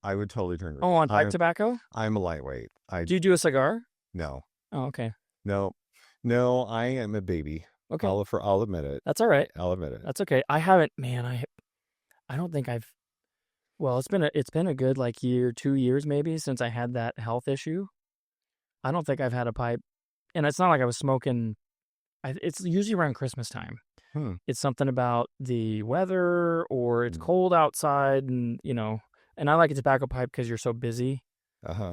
I would totally turn green. Oh, on pipe tobacco? I'm a lightweight. Do you do a cigar? No, Oh, okay. no, no. I am a baby. Okay. I'll admit it. That's all right. I'll admit it. That's okay. I haven't, man, I don't think I've, well, it's been a good like year, 2 years maybe since I had that health issue. I don't think I've had a pipe, and it's not like I was smoking. It's usually around Christmas time. It's something about the weather or it's cold outside, and and I like a tobacco pipe because you're so busy.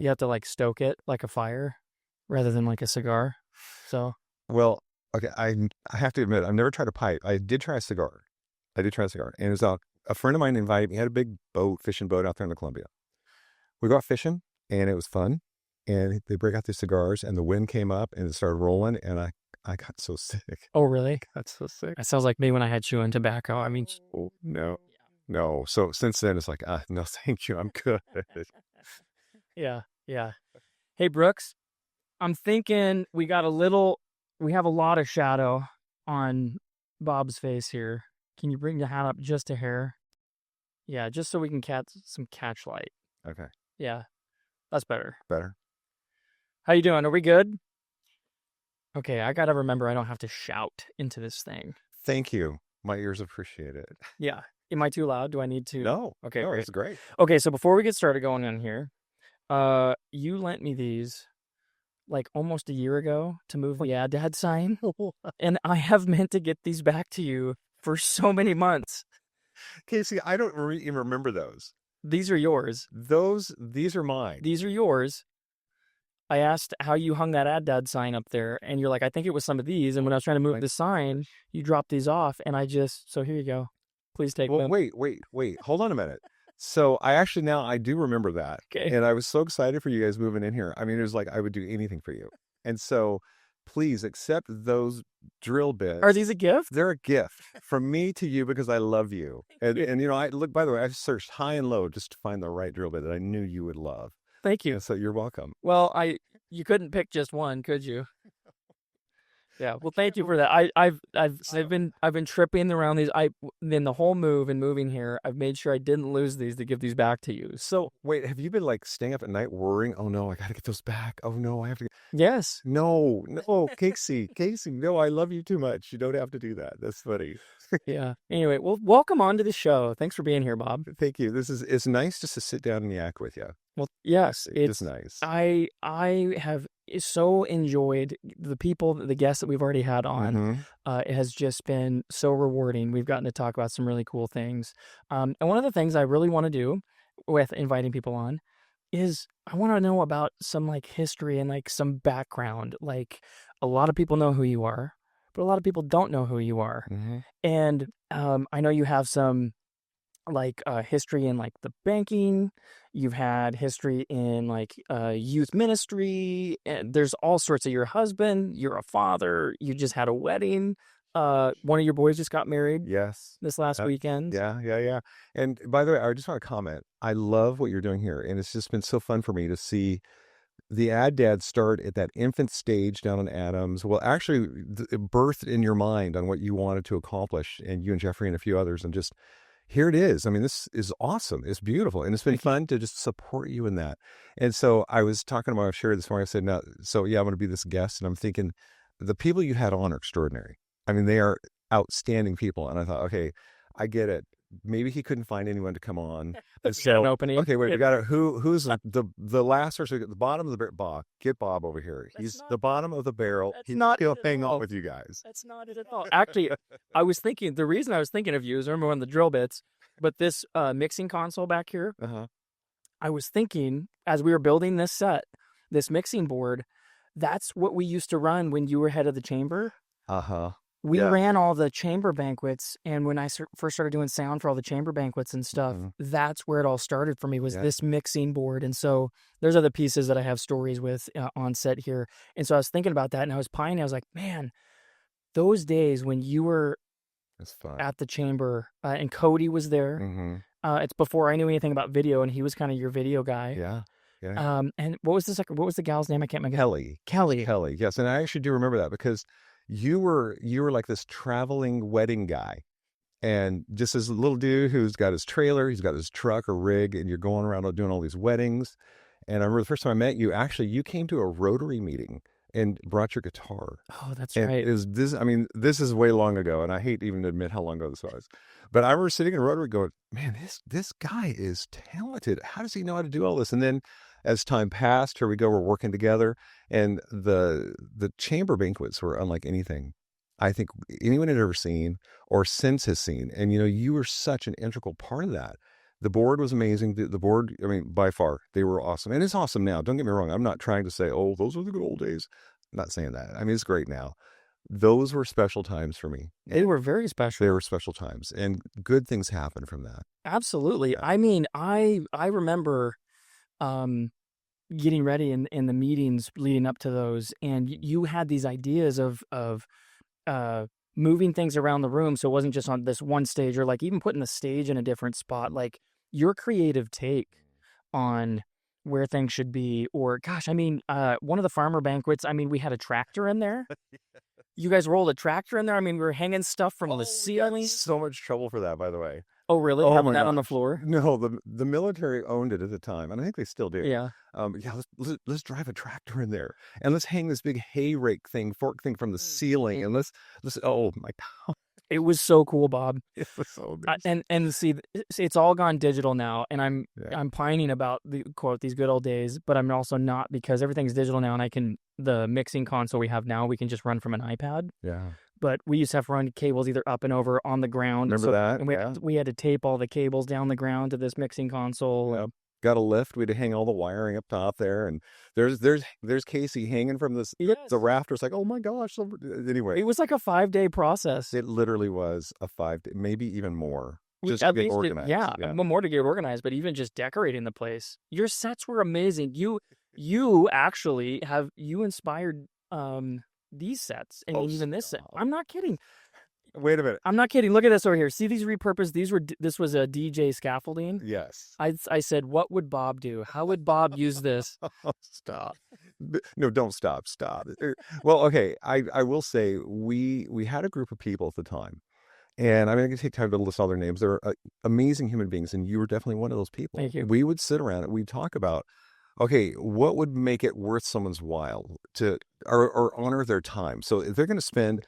You have to like stoke it like a fire rather than like a cigar. So, well, okay, I have to admit, I've never tried a pipe. I did try a cigar. And it was a friend of mine invited me. He had a big fishing boat out there in the Columbia. We go out fishing, and it was fun. And they break out the cigars, and the wind came up, and it started rolling, and I got so sick. oh really? I got so sick. That sounds like me when I had chewing tobacco. I mean, Oh, no. So since then, it's like, no, thank you. I'm good. yeah. Hey, Brooks, I'm thinking we have a lot of shadow on Bob's face here. Can you bring the hat up just a hair? Yeah, just so we can catch some catch light. Okay. Yeah, that's better. Better. How you doing? Are we good? Okay, I gotta remember I don't have to shout into this thing. Thank you. My ears appreciate it. Yeah. Am I too loud? Do I need to? No. Okay, no, great. it's great. Okay, so before we get started going on here, you lent me these like almost a year ago to move the Yeah Dad sign, and I have meant to get these back to you for so many months. Casey, I don't even remember those. These are yours. These are mine. These are yours. I asked how you hung that Dad sign up there, and you're like, I think it was some of these. And when I was trying to move the sign, you dropped these off, and so here you go. Please take them. Wait. Hold on a minute. So I do remember that. Okay. And I was so excited for you guys moving in here. I mean, it was like I would do anything for you. And so please accept those drill bits. Are these a gift? They're a gift from me to you because I love you. And by the way, I searched high and low just to find the right drill bit that I knew you would love. Thank you. And so you're welcome. Well, you couldn't pick just one, could you? Yeah. Well, thank you for that. I've been tripping around these. In the whole move and moving here, I've made sure I didn't lose these to give these back to you. So wait, have you been like staying up at night worrying? Oh no, I got to get those back. Oh no, I have to. Yes. No, Casey, no, I love you too much. You don't have to do that. That's funny. Yeah. Anyway, well, welcome on to the show. Thanks for being here, Bob. Thank you. It's nice just to sit down and yak with you. Well, yes, it's nice. I have so enjoyed the guests that we've already had on. Mm-hmm. It has just been so rewarding. We've gotten to talk about some really cool things. And one of the things I really want to do with inviting people on is I want to know about some like history and like some background. Like a lot of people know who you are, but a lot of people don't know who you are. Mm-hmm. And I know you have some like history in like the banking. You've had history in like youth ministry. And there's all sorts of your husband. You're a father. You just had a wedding. One of your boys just got married. Yes. This last weekend. Yeah. And by the way, I just want to comment. I love what you're doing here. And it's just been so fun for me to see the Dad start at that infant stage down in Adams. Well, actually birthed in your mind on what you wanted to accomplish, and you and Jeffrey and a few others, and just here it is. I mean, this is awesome. It's beautiful. And it's been fun to just support you in that. And so I was talking to my Sherry this morning. I said, no, so yeah, I'm going to be this guest. And I'm thinking the people you had on are extraordinary. I mean, they are outstanding people. And I thought, okay, I get it. Maybe he couldn't find anyone to come on. So an opening. Okay, wait, we got to, who's the last person at the bottom of the barrel? Bob, get Bob over here. He's the bottom of the barrel. He's not still hang on with you guys. That's not it at all. Actually, the reason I was thinking of you is remember one of the drill bits, but this mixing console back here, I was thinking as we were building this set, this mixing board, that's what we used to run when you were head of the chamber. We ran all the chamber banquets, and when I first started doing sound for all the chamber banquets and stuff, that's where it all started for me, was this mixing board. And so there's other pieces that I have stories with on set here. And so I was thinking about that, and I was pining. I was like, man, those days when you were at the chamber, and Cody was there. It's before I knew anything about video, and he was kind of your video guy. Yeah. And what was the gal's name? I can't remember. Kelly. Yes, and I actually do remember that because you were like this traveling wedding guy, And just this little dude who's got his trailer, he's got his truck or rig, and you're going around doing all these weddings. And I remember the first time I met you, actually, you came to a Rotary meeting and brought your guitar. Oh, that's And right. is this, I mean, this is way long ago, and I hate even to admit how long ago this was. But I remember sitting in Rotary going, man, this guy is talented. How does he know how to do all this? And then as time passed, here we go, we're working together. And the chamber banquets were unlike anything I think anyone had ever seen or since has seen. And, you were such an integral part of that. The board was amazing. The board, I mean, by far, they were awesome. And it's awesome now. Don't get me wrong. I'm not trying to say, oh, those were the good old days. I'm not saying that. I mean, it's great now. Those were special times for me. They were very special. They were special times. And good things happen from that. Absolutely. Yeah. I mean, I remember getting ready in the meetings leading up to those, and you had these ideas of moving things around the room, so it wasn't just on this one stage, or like even putting the stage in a different spot. Like your creative take on where things should be. Or gosh, I mean, one of the farmer banquets, I mean, we had a tractor in there. You guys rolled a tractor in there. I mean, we were hanging stuff from the ceiling. So much trouble for that, by the way. Oh, really? Oh, Having my that on the gosh. floor? No, the military owned it at the time, and I think they still do. Yeah. Yeah. Let's drive a tractor in there, and let's hang this big hay rake thing, fork thing from the ceiling, and let's. Oh my God, It was so cool, Bob. it was so amazing. And see, it's all gone digital now, and I'm Yeah. pining about the quote these good old days, but I'm also not, because everything's digital now, and the mixing console we have now, we can just run from an iPad. Yeah. But we used to have to run cables either up and over on the ground. Remember that? And we had to tape all the cables down the ground to this mixing console. Yep. Got a lift. We had to hang all the wiring up top there, and there's Casey hanging from the rafters. Like, oh my gosh! Anyway, It was like a 5-day process. it literally was a 5-day, maybe even more. Just At to get least organized. yeah, more to get organized, but even just decorating the place. Your sets were amazing. You actually you inspired these sets, and even this set. I'm not kidding. Wait a minute. I'm not kidding. Look at this over here. See these repurposed? This was a DJ scaffolding. Yes. I said, what would Bob do? How would Bob use this? Stop. No, don't stop. Stop. Well, okay. I will say we had a group of people at the time, and I'm going to take time to list all their names. They're amazing human beings, and you were definitely one of those people. Thank you. We would sit around and we'd talk about, okay, what would make it worth someone's while to or honor their time. So if they're going to spend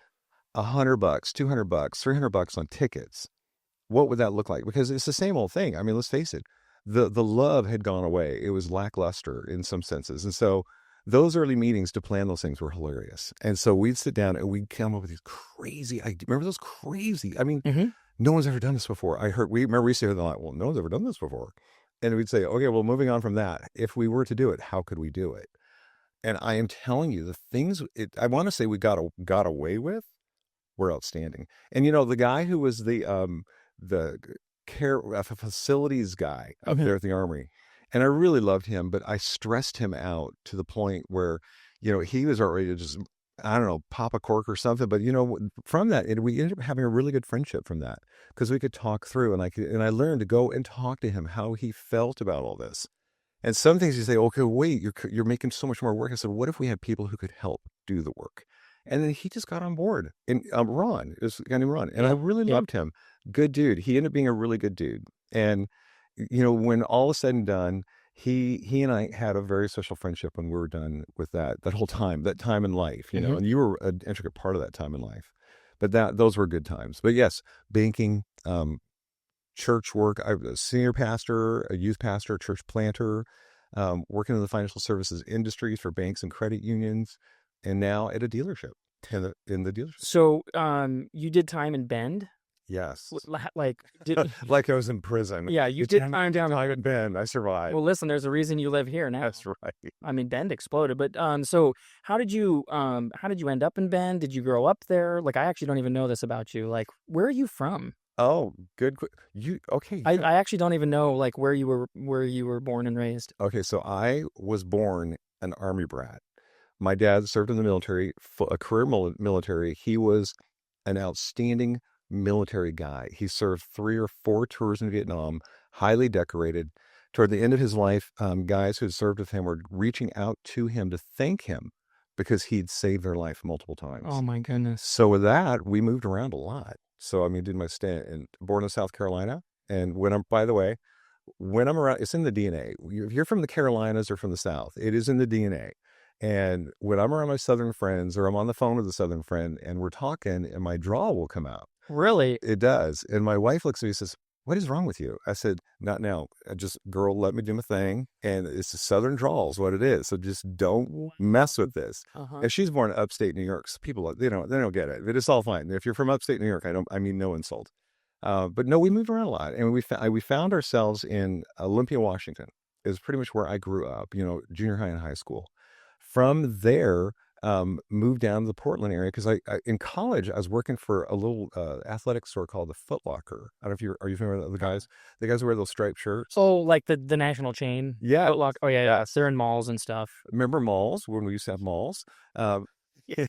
$100, $200, $300 on tickets, what would that look like? Because it's the same old thing. I mean, let's face it, the love had gone away. It was lackluster in some senses. And so those early meetings to plan those things were hilarious. And so we'd sit down and we'd come up with these crazy ideas. Remember those crazy? I mean, no one's ever done this before. We used to hear them like, well, no one's ever done this before. And we'd say, okay, well, moving on from that, if we were to do it, how could we do it? And I am telling you, the things I want to say we got away with were outstanding. And the guy who was the facilities guy up there at the Armory, and I really loved him, but I stressed him out to the point where he was already to just, I don't know, pop a cork or something. But from that, we ended up having a really good friendship from that, because we could talk through, and I learned to go and talk to him how he felt about all this. And some things you say, okay, wait, you're making so much more work. I said, what if we had people who could help do the work? And then he just got on board. And Ron, this guy named Ron, and I really loved him. Good dude. He ended up being a really good dude. And when all is said and done, he and I had a very special friendship when we were done with that whole time, that time in life. And you were an intricate part of that time in life. But those were good times. But yes, banking, church work. I was a senior pastor, a youth pastor, church planter, working in the financial services industries for banks and credit unions, and now at a dealership in the dealership. So, you did time in Bend? Yes. Like like I was in prison. Yeah, you did time down in Bend. I survived. Well, listen, there's a reason you live here now. That's right. I mean, Bend exploded, but so how did you end up in Bend? Did you grow up there? Like, I actually don't even know this about you. Like, where are you from? Oh, good. Okay. I actually don't even know like where you were born and raised. Okay, so I was born an Army brat. My dad served in the military, a career military. He was an outstanding military guy. He served 3 or 4 tours in Vietnam, highly decorated. Toward the end of his life, guys who had served with him were reaching out to him to thank him because he'd saved their life multiple times. Oh my goodness. So with that, we moved around a lot. So, I mean, did my stint born in South Carolina. And by the way, when I'm around, it's in the DNA. If you're from the Carolinas or from the South, it is in the DNA. And when I'm around my Southern friends or I'm on the phone with a Southern friend and we're talking and my drawl will come out. Really? It does. And my wife looks at me and says, "What is wrong with you?" I said, "Not now. Girl, let me do my thing. And it's a Southern drawl is what it is. So just don't mess with this." And she's born in upstate New York. So people, they don't get it. But it's all fine. If you're from upstate New York, I mean no insult. But no, we moved around a lot. And we found ourselves in Olympia, Washington. Is pretty much where I grew up, junior high and high school. From there, moved down to the Portland area because in college I was working for a little athletic store called the Foot Locker. I don't know if are you familiar with the guys? The guys who wear those striped shirts. Oh, like the national chain. Yeah. Foot Locker. Oh yeah, yeah. They're in malls and stuff. Remember malls when we used to have malls? Yeah.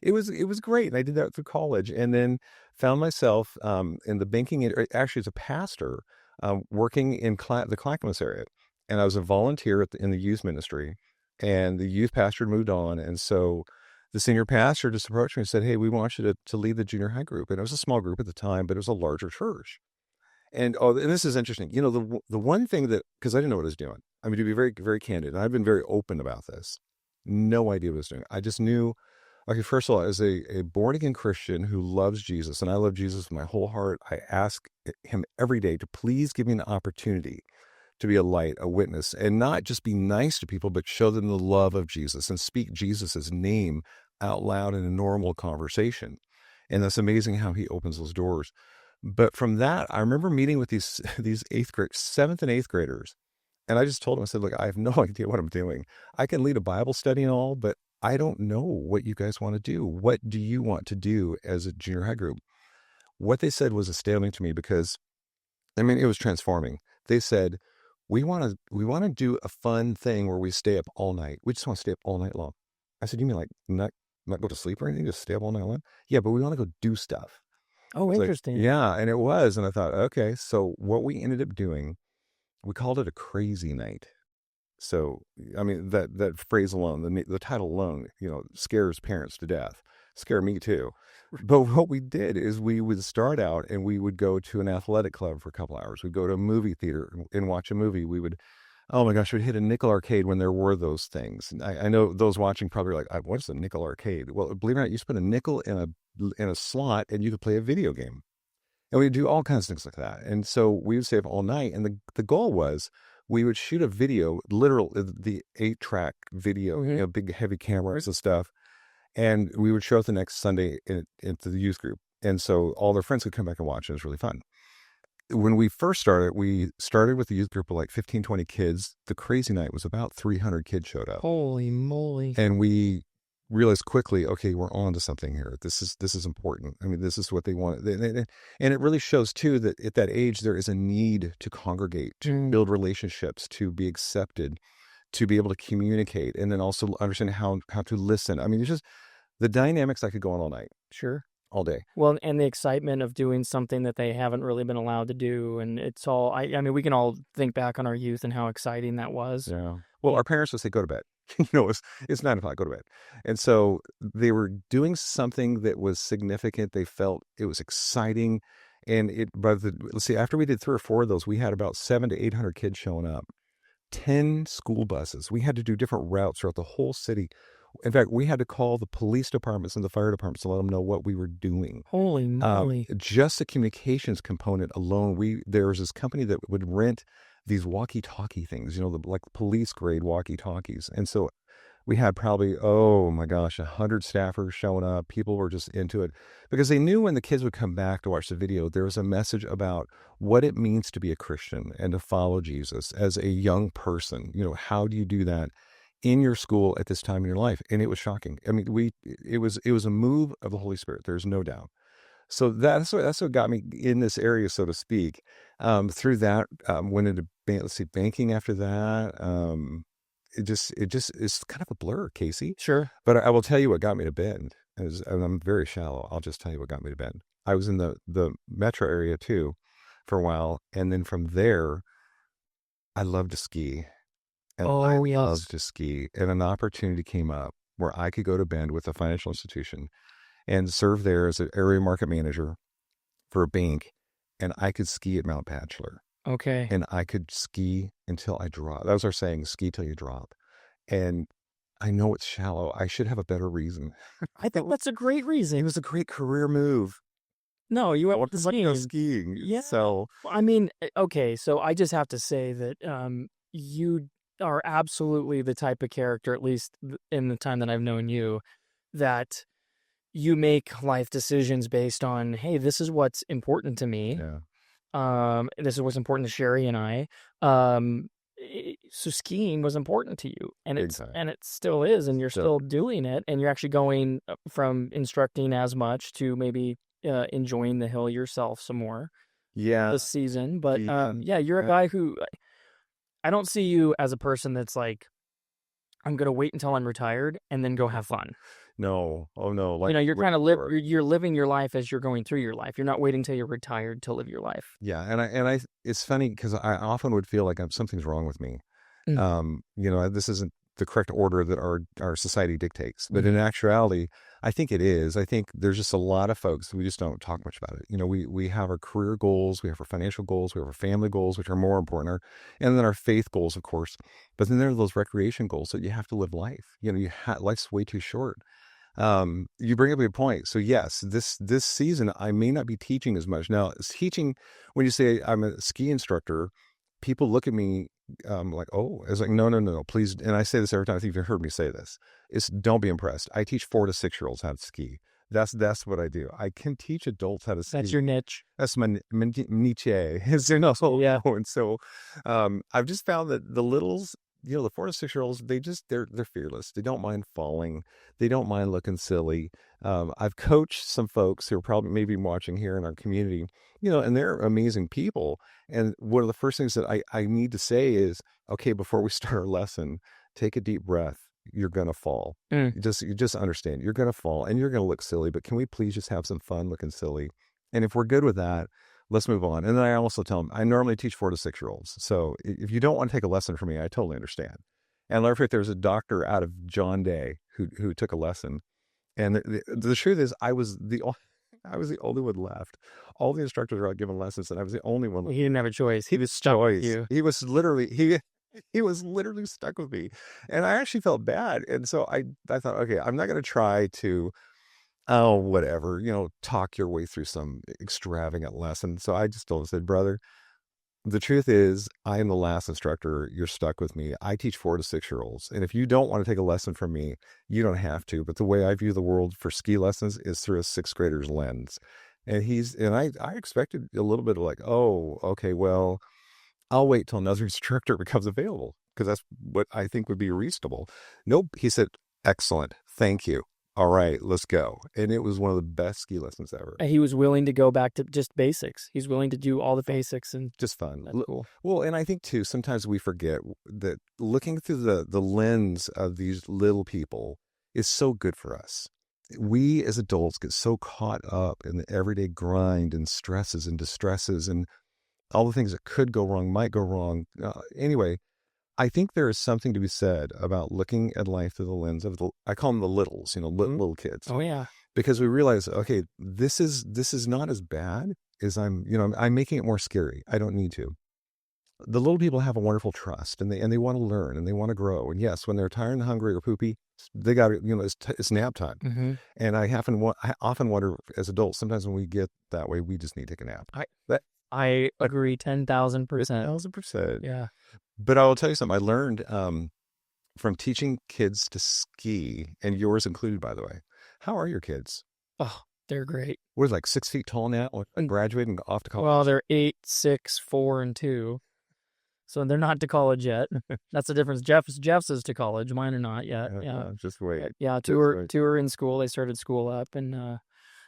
It was great, and I did that through college, and then found myself in the banking. Actually, as a pastor, working in the Clackamas area, and I was a volunteer in the youth ministry. And the youth pastor moved on. And so the senior pastor just approached me and said, "Hey, we want you to lead the junior high group." And it was a small group at the time, but it was a larger church. And this is interesting. The one thing because I didn't know what I was doing. I mean, to be very, very candid, and I've been very open about this. No idea what I was doing. I just knew, okay, first of all, as a born again Christian who loves Jesus, and I love Jesus with my whole heart, I ask him every day to please give me an opportunity to be a light, a witness, and not just be nice to people, but show them the love of Jesus and speak Jesus's name out loud in a normal conversation. And that's amazing how he opens those doors. But from that, I remember meeting with these seventh and eighth graders. And I just told them, I said, "Look, I have no idea what I'm doing. I can lead a Bible study and all, but I don't know what you guys want to do. What do you want to do as a junior high group?" What they said was astounding to me because, I mean, it was transforming. They said, we want to do a fun thing where we stay up all night. We just want to stay up all night long." I said, "You mean like not go to sleep or anything? Just stay up all night long?" "Yeah, but we want to go do stuff." Oh, interesting. Yeah, and it was. And I thought, okay, so what we ended up doing, we called it a crazy night. So, I mean, that phrase alone, the title alone, scares parents to death. Scare me too. But what we did is we would start out and we would go to an athletic club for a couple hours. We'd go to a movie theater and watch a movie. We would, oh my gosh, we'd hit a nickel arcade when there were those things. And I know those watching probably are like, "What's a nickel arcade?" Well, believe it or not, you spend a nickel in a slot and you could play a video game. And we'd do all kinds of things like that. And so we would stay up all night. And the goal was we would shoot a video, the 8-track video, big heavy cameras and stuff. And we would show up the next Sunday into the youth group. And so all their friends could come back and watch. It was really fun. When we first started, we started with a youth group of like 15, 20 kids. The crazy night was about 300 kids showed up. Holy moly. And we realized quickly, okay, we're on to something here. This is important. I mean, this is what they want. And it really shows too that at that age, there is a need to congregate, to build relationships, to be accepted, to be able to communicate, and then also understand how to listen. I mean, it's just the dynamics. I could go on all night. Sure. All day. Well, and the excitement of doing something that they haven't really been allowed to do. And it's all, I mean, we can all think back on our youth and how exciting that was. Yeah. Well, our parents would say, "Go to bed." It's 9 o'clock, go to bed. And so they were doing something that was significant. They felt it was exciting. And let's see, after we did 3 or 4 of those, we had about 700 to 800 kids showing up, 10 school buses. We had to do different routes throughout the whole city. In fact, we had to call the police departments and the fire departments to let them know what we were doing. Holy moly. Just the communications component alone, there was this company that would rent these walkie-talkie things, like police grade walkie-talkies. And so we had probably, oh my gosh, 100 staffers showing up. People were just into it because they knew when the kids would come back to watch the video, there was a message about what it means to be a Christian and to follow Jesus as a young person. How do you do that in your school at this time in your life? And it was shocking. I mean, it was a move of the Holy Spirit. There's no doubt. So that's what got me in this area, so to speak. Through that, went into banking after that. It just is kind of a blur, Casey. Sure. But I will tell you what got me to Bend. And I'm very shallow. I'll just tell you what got me to Bend. I was in the metro area too for a while, and then from there, I love to ski. And I love to ski. And an opportunity came up where I could go to Bend with a financial institution and serve there as an area market manager for a bank, and I could ski at Mount Bachelor, Okay. and I could ski until I drop. That was our saying, ski till you drop. And I know it's shallow. I should have a better reason. I think that's a great It reason. was a great career move. No, you I went wanted to go skiing. Yeah. So I mean, okay, so I just have to say that you are absolutely the type of character, at least in the time that I've known you, that you make life decisions based on, hey, this is what's important to me. yeah, This is what's important to Sherry and I. So skiing was important to you, and big time. it still is, and you're So still doing it, and you're actually going from instructing as much to maybe enjoying the hill yourself some more yeah, this season. But yeah, yeah, you're a guy who I don't see you as a person that's like, I'm gonna wait until I'm retired and then go have fun. no, oh no, You like know, you're way kind of short. you're living your life as you're going through your life. You're not waiting till you're retired to live your life. Yeah, and I, it's funny because I often would feel like something's wrong with me. Mm. This isn't the correct order that our society dictates, but in Mhm. actuality, I think it is. I think there's just a lot of folks we just don't talk much about it. We have our career goals, we have our financial goals, we have our family goals, which are more important, and then our faith goals, of course. But then there are those recreation goals that you have to live life. Life's way too short. You bring up a good point. So yes, this season I may not be teaching as much. Now, teaching, when you say I'm a ski instructor, people look at me like, oh, it's like, no, no, no, no, please. And I say this every time. I think you've heard me say this. It's don't be impressed. I teach 4 to 6 year olds how to ski. That's what I do. I can teach adults how to ski. That's your niche. That's my niche. Yeah. And so, I've just found that the littles, the 4 to 6 year olds, they're fearless. They don't mind falling. They don't mind looking silly. I've coached some folks who are probably maybe watching here in our community, and they're amazing people. And one of the first things that I need to say is, okay, before we start our lesson, take a deep breath. You're going to fall. Mm. You just understand you're going to fall and you're going to look silly, but can we please just have some fun looking silly? And if we're good with that, let's move on. And then I also tell them, I normally teach 4 to 6 year olds. So if you don't want to take a lesson from me, I totally understand. And I'll there was a doctor out of John Day who took a lesson. And the truth is I was the only one left. All the instructors were out giving lessons, and I was the only one. He didn't have a choice. He was stuck with you. He was literally he was literally stuck with me, and I actually felt bad. And so I thought, okay, I'm not going to try to whatever, talk your way through some extravagant lesson. So I just told him, said, brother, the truth is, I am the last instructor. You're stuck with me. I teach 4 to 6 year olds. And if you don't want to take a lesson from me, you don't have to. But the way I view the world for ski lessons is through a sixth grader's lens. And I expected a little bit of like, oh, okay, well, I'll wait till another instructor becomes available because that's what I think would be reasonable. Nope. He said, excellent. Thank you. All right, let's go. And it was one of the best ski lessons ever. He was willing to go back to just basics. He's willing to do all the basics and just fun. That's cool. Well, and I think too, sometimes we forget that looking through the lens of these little people is so good for us. We as adults get so caught up in the everyday grind and stresses and distresses and all the things that could go wrong, might go wrong. Anyway, I think there is something to be said about looking at life through the lens of I call them the littles, little kids. Oh yeah. Because we realize, okay, this is not as bad as I'm making it more scary. I don't need to. The little people have a wonderful trust and they want to learn and they want to grow. And yes, when they're tired and hungry or poopy, they got it's nap time. Mm-hmm. And I often wonder as adults, sometimes when we get that way, we just need to take a nap. I agree 10,000%. 10,000%. Yeah. But I will tell you something. I learned from teaching kids to ski, and yours included, by the way. How are your kids? Oh, they're great. We're like 6 feet tall now, graduating off to college. Well, they're 8, 6, 4, and 2. So they're not to college yet. That's the difference. Jeff's is to college. Mine are not yet. Yeah. Just wait. Yeah. Two are in school. They started school up, and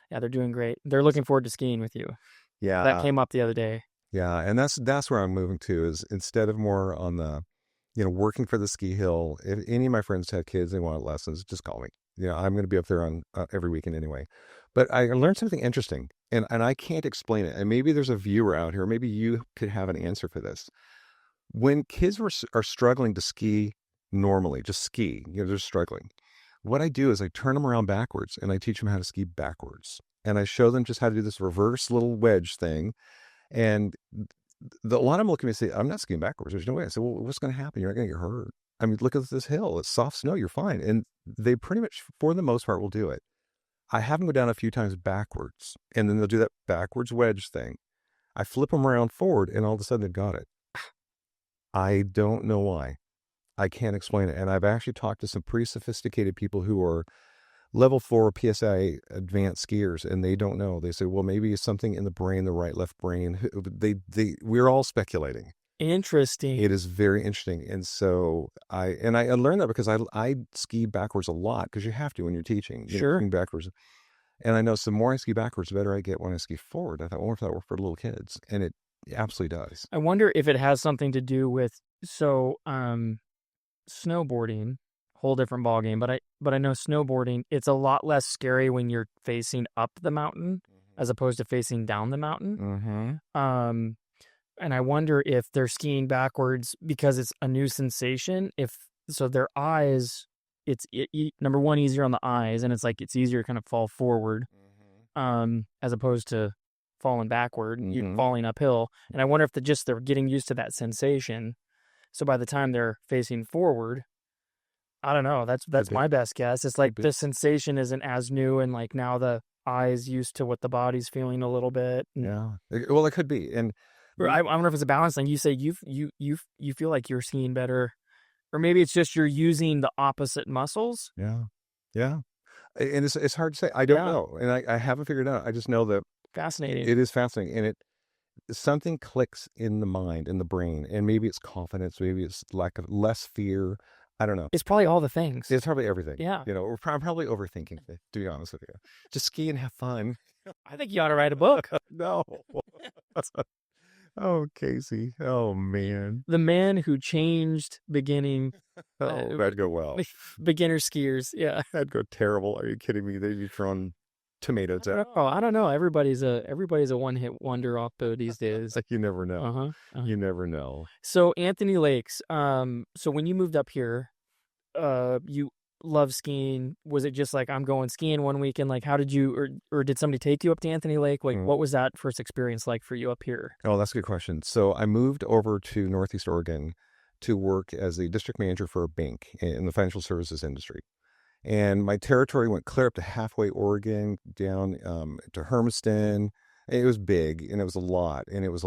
yeah, they're doing great. They're looking forward to skiing with you. Yeah. That came up the other day. Yeah, and that's where I'm moving to is instead of more on the, working for the ski hill. If any of my friends have kids, they want lessons, just call me. I'm going to be up there on every weekend anyway. But I learned something interesting, and I can't explain it. And maybe there's a viewer out here. Maybe you could have an answer for this. When kids are struggling to ski normally, just ski, they're struggling. What I do is I turn them around backwards and I teach them how to ski backwards. and I show them just how to do this reverse little wedge thing. And a lot of them look at me and say, I'm not skiing backwards. There's no way. I said, well, what's going to happen? You're not going to get hurt. I mean, look at this hill. It's soft snow. You're fine. And they pretty much, for the most part, will do it. I have them go down a few times backwards, and then they'll do that backwards wedge thing. I flip them around forward, and all of a sudden they've got it. I don't know why. I can't explain it. And I've actually talked to some pretty sophisticated people who are level 4 PSI advanced skiers, and they don't know. They say, well, maybe it's something in the brain, the right, left brain. We're all speculating. Interesting. It is very interesting. And so I learned that because I ski backwards a lot, because you have to when you're teaching. Sure. Skiing backwards. And I know the more I ski backwards, the better I get when I ski forward. I thought, well, if that worked for little kids. And it absolutely does. I wonder if it has something to do with, snowboarding, whole different ballgame, but I know snowboarding, it's a lot less scary when you're facing up the mountain as opposed to facing down the mountain. And I wonder if they're skiing backwards because it's a new sensation. So their eyes, it's number one, easier on the eyes, and it's like it's easier to kind of fall forward, as opposed to falling backward, you're falling uphill. And I wonder if they're getting used to that sensation. So by the time they're facing forward, I don't know. That's my best guess. It's like the sensation isn't as new, and like now the eye's used to what the body's feeling a little bit. Yeah. Well, it could be. And I wonder if it's a balance thing. You say you feel like you're seeing better, or maybe it's just you're using the opposite muscles. Yeah. Yeah. And it's hard to say. I don't know. And I haven't figured it out. I just know that fascinating. It is fascinating. And something clicks in the mind, in the brain, and maybe it's confidence, maybe it's less fear. I don't know. It's probably all the things. It's probably everything. Yeah. I'm probably overthinking it, to be honest with you. Just ski and have fun. I think you ought to write a book. No. Oh, Casey. Oh, man. The man who changed beginning. That'd go well. Beginner skiers. Yeah. That'd go terrible. Are you kidding me? They'd be throwing tomatoes out. I don't know. Everybody's a one-hit wonder off these days. You never know. You never know. So Anthony Lakes. So when you moved up here, you love skiing. Was it just like, I'm going skiing one weekend? Like, how did you, or did somebody take you up to Anthony Lake? Like, what was that first experience like for you up here? Oh, that's a good question. So I moved over to Northeast Oregon to work as a district manager for a bank in the financial services industry. And my territory went clear up to halfway Oregon, down to Hermiston. It was big, and it was a lot. And it was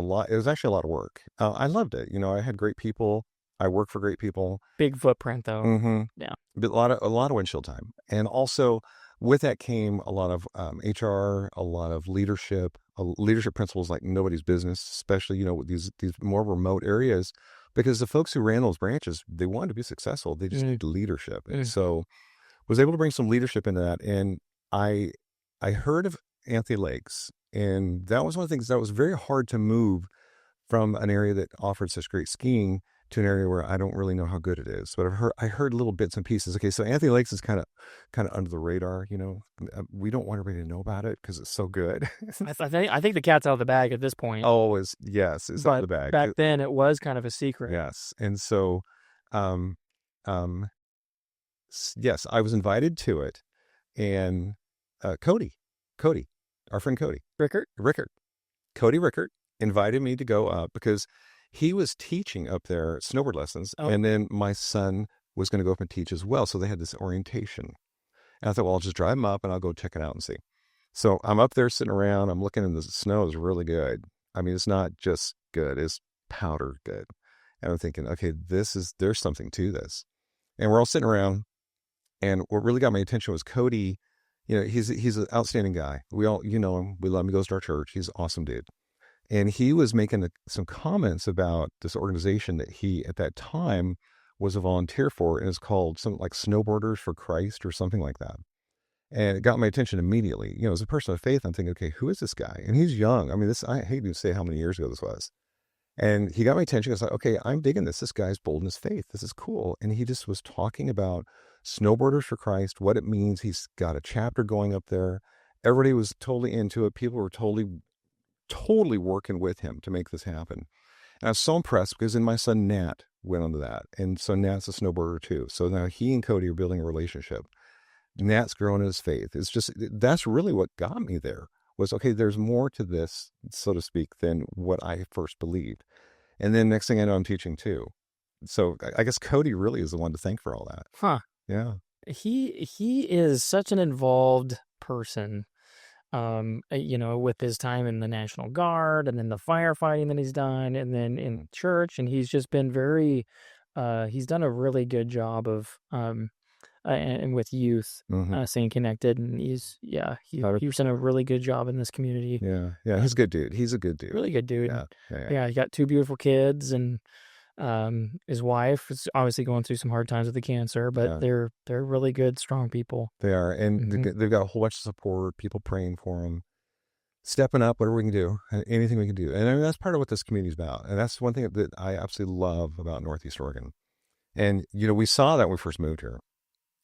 actually a lot of work. I loved it. I had great people. I work for great people. Big footprint, though. Yeah. But a lot of windshield time. And also with that came a lot of HR, a lot of leadership principles like nobody's business, especially, these more remote areas, because the folks who ran those branches, they wanted to be successful. They just need leadership. And so was able to bring some leadership into that. And I heard of Anthony Lakes, and that was one of the things that was very hard to move from an area that offered such great skiing to an area where I don't really know how good it is. But I heard little bits and pieces. Okay, so Anthony Lakes is kind of under the radar. We don't want everybody to know about it because it's so good. I think the cat's out of the bag at this point. Yes, it's out of the bag. Back then, it was kind of a secret. Yes, and so, yes, I was invited to it, and Cody, our friend Cody Rickert, Cody Rickert invited me to go up because he was teaching up there snowboard lessons, and then my son was going to go up and teach as well. So they had this orientation, and I thought, well, I'll just drive him up and I'll go check it out and see. So I'm up there sitting around. I'm looking, and the snow is really good. I mean, it's not just good; it's powder good. And I'm thinking, okay, there's something to this. And we're all sitting around, and what really got my attention was Cody. He's an outstanding guy. We all, him. We love him. He goes to our church. He's an awesome dude. And he was making some comments about this organization that he, at that time, was a volunteer for, and it's called something like Snowboarders for Christ or something like that. And it got my attention immediately. As a person of faith, I'm thinking, okay, who is this guy? And he's young. I mean, I hate to say how many years ago this was. And he got my attention. I was like, okay, I'm digging this. This guy's bold in his faith. This is cool. And he just was talking about Snowboarders for Christ, what it means. He's got a chapter going up there. Everybody was totally into it. People were totally working with him to make this happen. And I was so impressed because then my son Nat went onto that. And so Nat's a snowboarder too. So now he and Cody are building a relationship. Nat's growing in his faith. It's just, that's really what got me there was, okay, there's more to this, so to speak, than what I first believed. And then next thing I know, I'm teaching too. So I guess Cody really is the one to thank for all that. Huh. Yeah. He is such an involved person. With his time in the National Guard and then the firefighting that he's done and then in church. And he's just been he's done a really good job of, and with youth, staying connected. And he's done a really good job in this community. Yeah. Yeah. He's a good dude. He's a good dude. Really good dude. Yeah. He's got 2 beautiful kids, and his wife is obviously going through some hard times with the cancer, but they're really good, strong people. They are. And they've got a whole bunch of support, people praying for them, stepping up, whatever we can do, anything we can do. And I mean, that's part of what this community is about. And that's one thing that I absolutely love about Northeast Oregon. And, we saw that when we first moved here.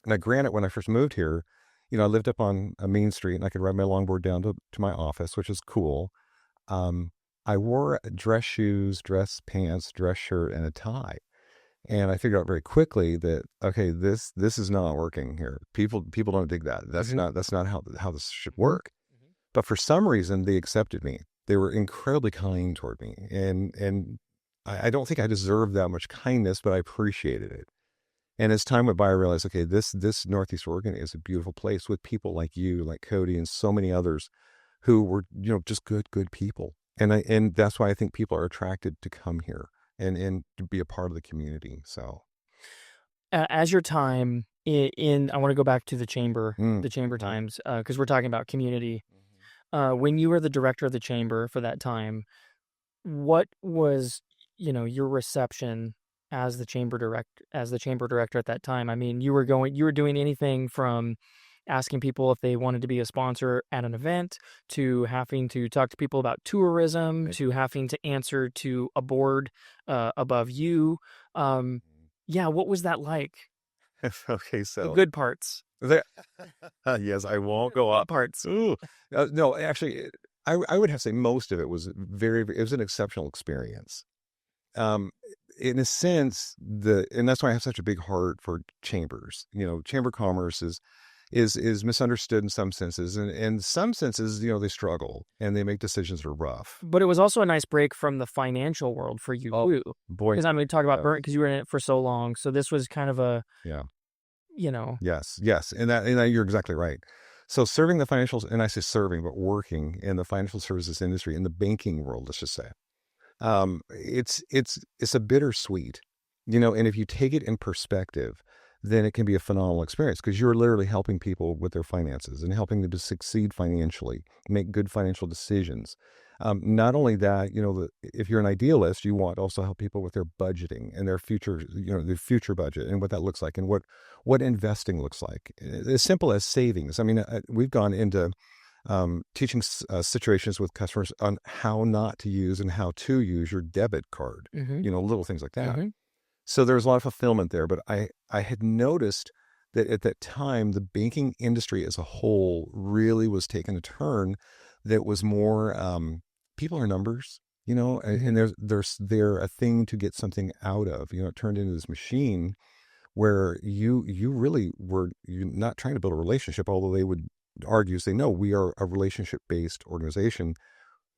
Now, granted, when I first moved here, I lived up on a main street and I could ride my longboard down to my office, which is cool. I wore dress shoes, dress pants, dress shirt, and a tie. And I figured out very quickly that, okay, this is not working here. People don't dig that. That's not how this should work. But for some reason, they accepted me. They were incredibly kind toward me. And I don't think I deserved that much kindness, but I appreciated it. And as time went by, I realized, okay, this Northeast Oregon is a beautiful place with people like you, like Cody, and so many others who were, just good people. And that's why I think people are attracted to come here and to be a part of the community. So, as your time in I want to go back to the chamber times, because we're talking about community. When you were the director of the chamber for that time, what was your reception as the chamber director at that time? I mean, you were doing anything from asking people if they wanted to be a sponsor at an event, to having to talk to people about tourism, to having to answer to a board above you. What was that like? Okay, so the good parts. Yes, I won't go up. Parts. No, actually, I would have to say most of it was it was an exceptional experience. In a sense, and that's why I have such a big heart for chambers. Chamber of Commerce is misunderstood in some senses, and in some senses, they struggle and they make decisions that are rough. But it was also a nice break from the financial world for you, too. Boy, because talk about burnt, because you were in it for so long. So this was kind of a Yes, and that you're exactly right. So serving the financial, and I say serving, but working in the financial services industry, in the banking world, let's just say, it's a bittersweet, and if you take it in perspective, then it can be a phenomenal experience, because you're literally helping people with their finances and helping them to succeed financially, make good financial decisions. Not only that, if you're an idealist, you want to also help people with their budgeting and their future, their future budget and what that looks like and what investing looks like. As simple as savings. I mean, we've gone into teaching situations with customers on how not to use and how to use your debit card, little things like that. So there was a lot of fulfillment there, but I had noticed that at that time, the banking industry as a whole really was taking a turn that was more, people are numbers, and they're a thing to get something out of. It turned into this machine where you really were not trying to build a relationship, although they would argue, say, no, we are a relationship-based organization,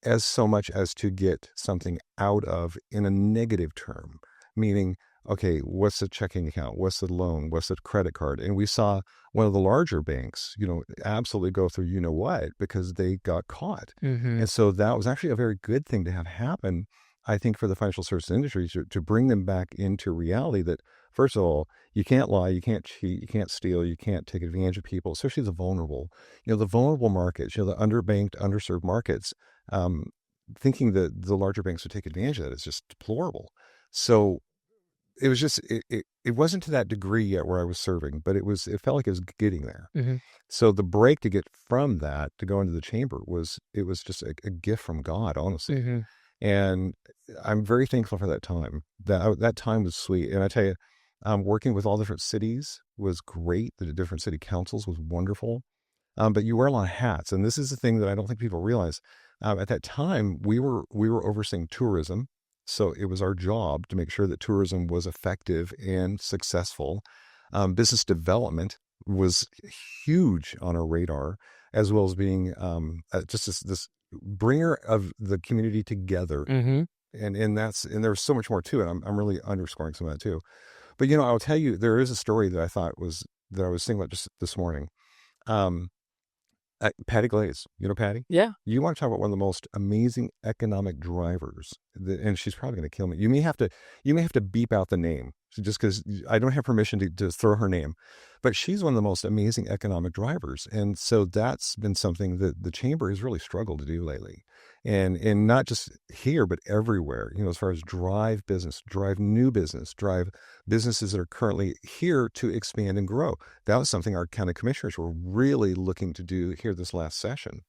as so much as to get something out of in a negative term, meaning, okay, what's the checking account? What's the loan? What's the credit card? And we saw one of the larger banks, absolutely go through what, because they got caught. And so that was actually a very good thing to have happen, I think, for the financial services industry, to bring them back into reality that, first of all, you can't lie, you can't cheat, you can't steal, you can't take advantage of people, especially the vulnerable. The vulnerable markets, the underbanked, underserved markets, thinking that the larger banks would take advantage of that is just deplorable. So it was just, it wasn't to that degree yet where I was serving, but it felt like it was getting there. So the break to get from that to go into the chamber was just a gift from God, honestly. And I'm very thankful for that time. That time was sweet. And I tell you, working with all different cities was great. The different city councils was wonderful. But you wear a lot of hats. And this is the thing that I don't think people realize. At that time, we were overseeing tourism. So it was our job to make sure that tourism was effective and successful. Business development was huge on our radar, as well as being just this bringer of the community together. Mm-hmm. And there's so much more to it. I'm really underscoring some of that too. But I'll tell you, there is a story that I was thinking about just this morning. Um, Patty Glaze, Patty? Yeah. You want to talk about one of the most amazing economic drivers, and she's probably going to kill me. You may have to beep out the name just because I don't have permission to throw her name, but she's one of the most amazing economic drivers, and so that's been something that the chamber has really struggled to do lately, and not just here but everywhere. As far as drive new business, drive businesses that are currently here to expand and grow. That was something our county commissioners were really looking to do here this last session.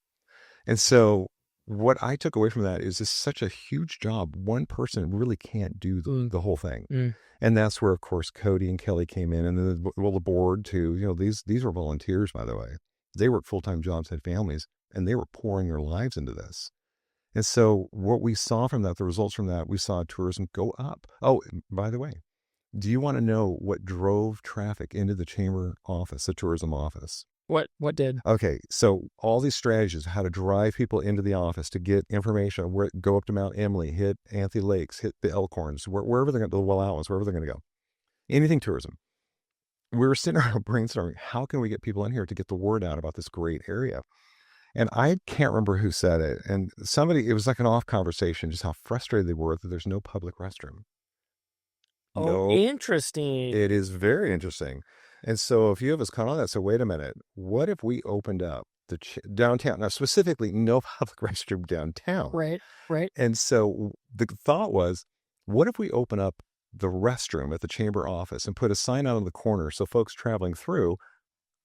And so what I took away from that is this is such a huge job. One person really can't do the whole thing. Mm. And that's where, of course, Cody and Kelly came in, and the board too. These were volunteers, by the way. They worked full-time jobs, had families, and they were pouring their lives into this. And so what we saw from that, the results from that, we saw tourism go up. Oh, by the way, do you want to know what drove traffic into the chamber office, the tourism office? What did? Okay, so all these strategies, how to drive people into the office to get information, where go up to Mount Emily, hit Anthony Lakes, hit the Elkhorns, wherever they're going to, the Wildlands, wherever they're going to go. Anything tourism. We were sitting around brainstorming, how can we get people in here to get the word out about this great area? And I can't remember who said it. And it was like an off conversation, just how frustrated they were that there's no public restroom. Oh, interesting. It is very interesting. And so a few of us caught on that. So wait a minute. What if we opened up the downtown? Now, specifically, no public restroom downtown. Right. And so the thought was, what if we open up the restroom at the chamber office and put a sign out on the corner so folks traveling through,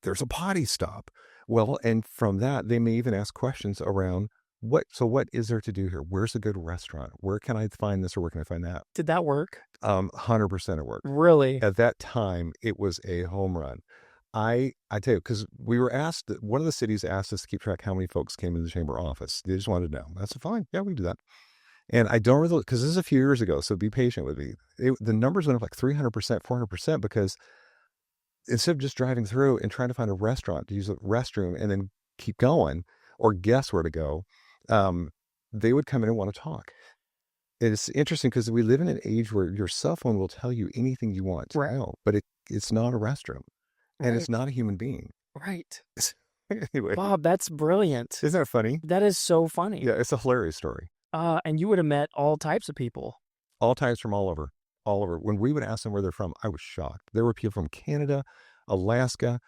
there's a potty stop. Well, and from that, they may even ask questions around what is there to do here? Where's a good restaurant? Where can I find this or where can I find that? Did that work? 100% it worked. Really? At that time, it was a home run. I tell you, because we were asked, one of the cities asked us to keep track how many folks came into the chamber office. They just wanted to know. That's fine. Yeah, we can do that. And I don't really, because this is a few years ago, so be patient with me. The numbers went up like 300%, 400%, because instead of just driving through and trying to find a restaurant to use a restroom and then keep going or guess where to go, they would come in and want to talk. It's interesting because we live in an age where your cell phone will tell you anything you want to know, but it's not a restroom and it's not a human being. Right. Anyway. Bob, that's brilliant. Isn't that funny? That is so funny. Yeah, it's a hilarious story. And you would have met all types of people. All types from all over. When we would ask them where they're from, I was shocked. There were people from Canada, Alaska,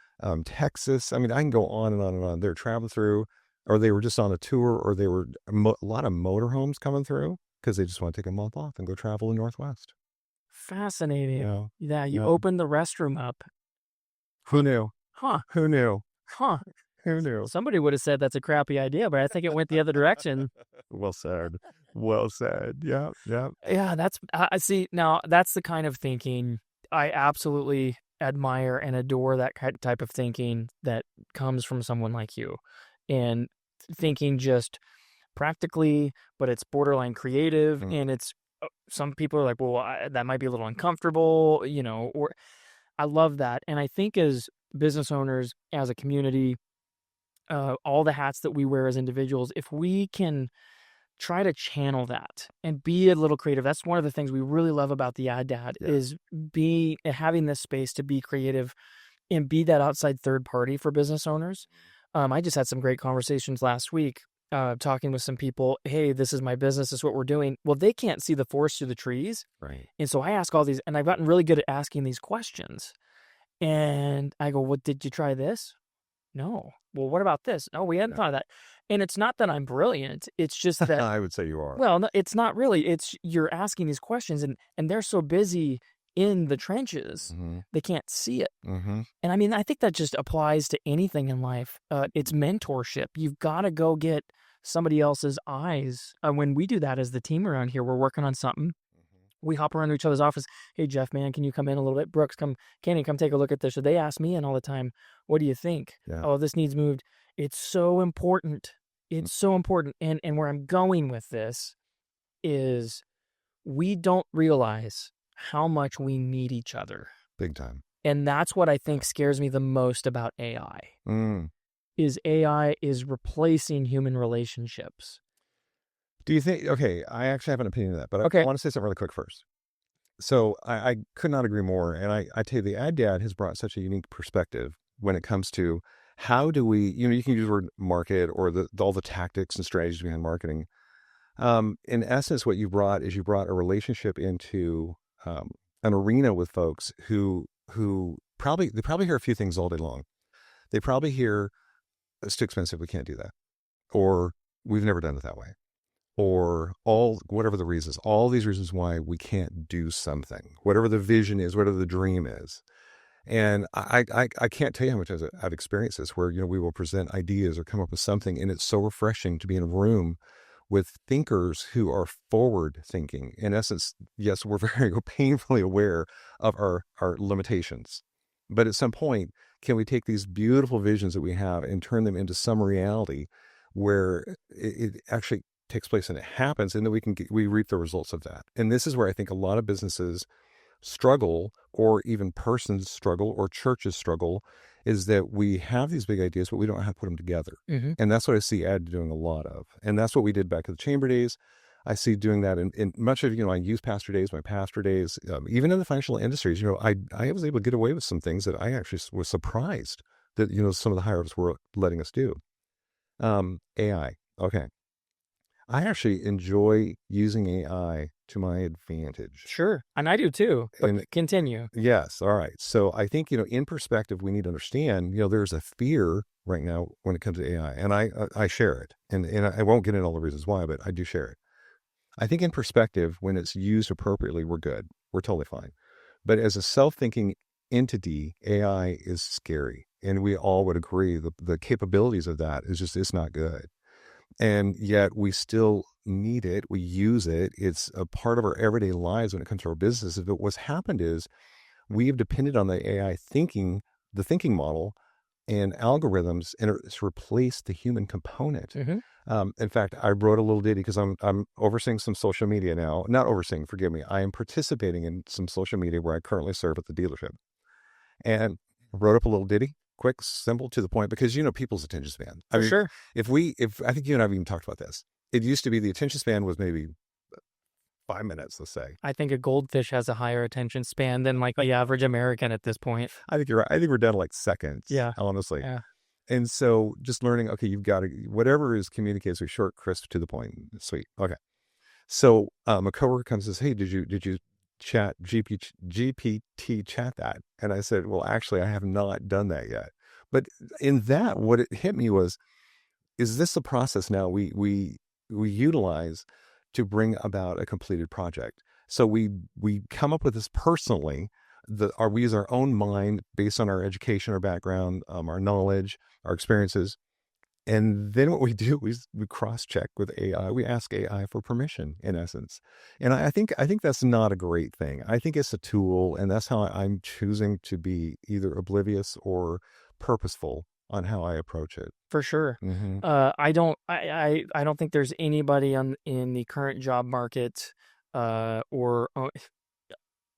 Texas. I mean, I can go on and on and on. They're traveling through, or they were just on a tour, or they were a lot of motorhomes coming through because they just want to take a month off and go travel in Northwest. Fascinating. Yeah, you opened the restroom up. Who knew? Huh. Who knew? Huh. Who knew? Somebody would have said that's a crappy idea, but I think it went the other direction. Well said. Well said. Yeah. Yeah, I see. Now, that's the kind of thinking I absolutely admire and adore, that type of thinking that comes from someone like you. And thinking just practically, but it's borderline creative. And it's, some people are like, well, that might be a little uncomfortable, or I love that. And I think as business owners, as a community, all the hats that we wear as individuals, if we can try to channel that and be a little creative. That's one of the things we really love about the Ad Dad is having this space to be creative and be that outside third party for business owners. I just had some great conversations last week talking with some people. Hey, this is my business. This is what we're doing. Well, they can't see the forest through the trees. Right. And so I ask all these, and I've gotten really good at asking these questions. And I go, well, did you try this? No. Well, what about this? No, we hadn't thought of that. And it's not that I'm brilliant. It's just that I would say you are. Well, no, it's not really. It's you're asking these questions, and they're so busy in the trenches, they can't see it. And I mean, I think that just applies to anything in life. It's mentorship. You've got to go get somebody else's eyes. When we do that as the team around here, we're working on something. We hop around to each other's office. Hey, Jeff, man, can you come in a little bit? Brooks, Kenny, come take a look at this. So they ask me in all the time, what do you think? Yeah. Oh, this needs moved. It's so important. It's so important. And where I'm going with this is we don't realize how much we need each other. Big time. And that's what I think scares me the most about AI. Is AI is replacing human relationships. Do you think, okay, I actually have an opinion of that, but Okay. I want to say something really quick first. So I could not agree more. And I tell you, the ad dad has brought such a unique perspective when it comes to how do we, you can use the word market or all the tactics and strategies behind marketing. In essence, what you brought is you brought a relationship into an arena with folks who they probably hear a few things all day long. They probably hear, it's too expensive, we can't do that. Or we've never done it that way. Or whatever the reasons, all these reasons why we can't do something, whatever the vision is, whatever the dream is. And I can't tell you how much I've experienced this where, we will present ideas or come up with something. And it's so refreshing to be in a room with thinkers who are forward thinking. In essence, yes, we're very painfully aware of our limitations. But at some point, can we take these beautiful visions that we have and turn them into some reality where it actually takes place and it happens, and then we reap the results of that. And this is where I think a lot of businesses struggle, or even persons struggle, or churches struggle, is that we have these big ideas, but we don't know how to put them together. Mm-hmm. And that's what I see Ad doing a lot of. And that's what we did back at the chamber days. I see doing that in much of, my youth pastor days, my pastor days, even in the financial industries. I was able to get away with some things that I actually was surprised that, some of the higher ups were letting us do. AI. Okay. I actually enjoy using AI to my advantage. Sure. And I do too. But continue. Yes. All right. So I think, in perspective, we need to understand, there's a fear right now when it comes to AI, and I share it. And I won't get into all the reasons why, but I do share it. I think in perspective, when it's used appropriately, we're good. We're totally fine. But as a self-thinking entity, AI is scary. And we all would agree the capabilities of that is just, it's not good. And yet we still need it. We use it. It's a part of our everyday lives when it comes to our business. But what's happened is we've depended on the AI the thinking model and algorithms, and it's replaced the human component. Mm-hmm. In fact, I wrote a little ditty because I'm overseeing some social media now. Not overseeing, forgive me. I am participating in some social media where I currently serve at the dealership. And wrote up a little ditty. Quick, simple, to the point, because people's attention span. For sure. If I think you and I have even talked about this. It used to be the attention span was maybe 5 minutes, let's say. I think a goldfish has a higher attention span than like the average American at this point. I think you're right. I think we're down to like seconds. Yeah. Honestly. Yeah. And so just learning, okay, you've got to, whatever is communicated, so short, crisp, to the point. Sweet. Okay. So a coworker comes and says, hey, did you chat GPT chat that? And I said, well, actually, I have not done that yet. But in that, what it hit me was, is this the process now we utilize to bring about a completed project? So we come up with this personally. We use our own mind based on our education, our background, our knowledge, our experiences. And then what we do is we cross-check with AI. We ask AI for permission, in essence. And I think that's not a great thing. I think it's a tool, and that's how I'm choosing to be either oblivious or purposeful on how I approach it. For sure. Mm-hmm. I don't think there's anybody in the current job market,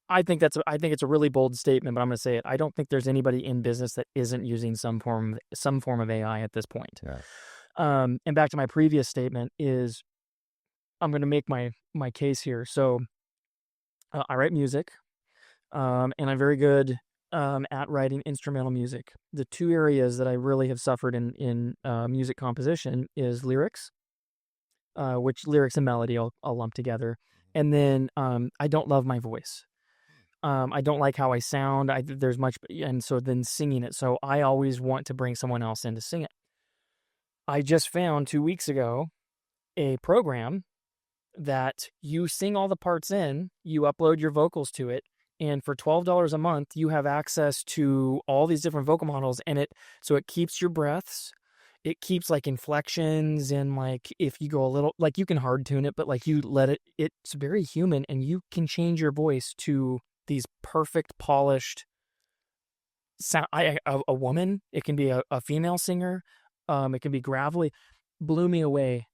I think it's a really bold statement, but I'm going to say it. I don't think there's anybody in business that isn't using some form of AI at this point. Yeah. And back to my previous statement is, I'm going to make my case here. So, I write music, and I'm very good at writing instrumental music. The two areas that I really have suffered in music composition is lyrics, which lyrics and melody I'll lump together, and then I don't love my voice. I don't like how I sound. And so then singing it. So I always want to bring someone else in to sing it. I just found 2 weeks ago a program that you sing all the parts in, you upload your vocals to it, and for $12 a month, you have access to all these different vocal models, and it keeps your breaths. It keeps like inflections, and like if you go a little, like you can hard tune it, but like you let it, it's very human, and you can change your voice to these perfect polished sound. A woman, it can be a female singer, it can be gravelly. Blew me away.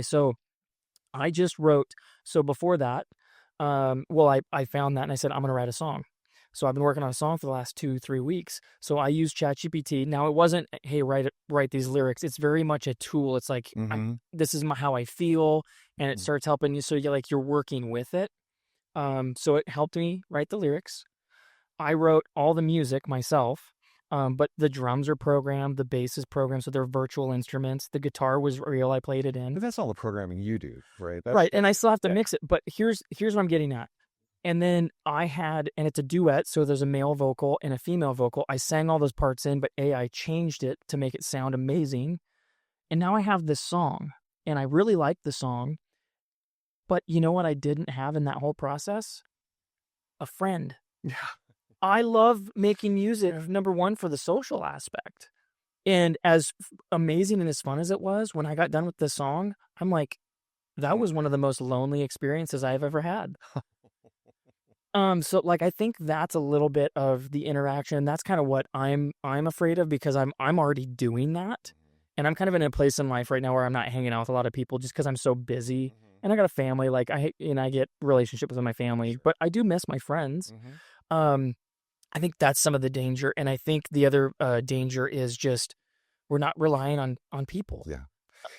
So I just wrote. So before that, I found that and I said, I'm going to write a song. So I've been working on a song for the last 2-3 weeks. So I use ChatGPT. Now it wasn't, hey, write these lyrics. It's very much a tool. It's like, this is how I feel, and it starts helping you. So you're working with it. So it helped me write the lyrics. I wrote all the music myself. But the drums are programmed, the bass is programmed, so they're virtual instruments. The guitar was real. I played it in. But that's all the programming you do, right? Right, and I still have to mix it. But here's what I'm getting at. And then and it's a duet, so there's a male vocal and a female vocal. I sang all those parts in, but AI changed it to make it sound amazing. And now I have this song, and I really like the song. But you know what I didn't have in that whole process? A friend. Yeah. I love making music, number one, for the social aspect. And as amazing and as fun as it was, when I got done with this song, I'm like, that was one of the most lonely experiences I've ever had. So like, I think that's a little bit of the interaction. That's kind of what I'm afraid of, because I'm already doing that. And I'm kind of in a place in life right now where I'm not hanging out with a lot of people just because I'm so busy. And I got a family, like I get relationships with my family, but I do miss my friends. I think that's some of the danger. And I think the other danger is just we're not relying on people. Yeah.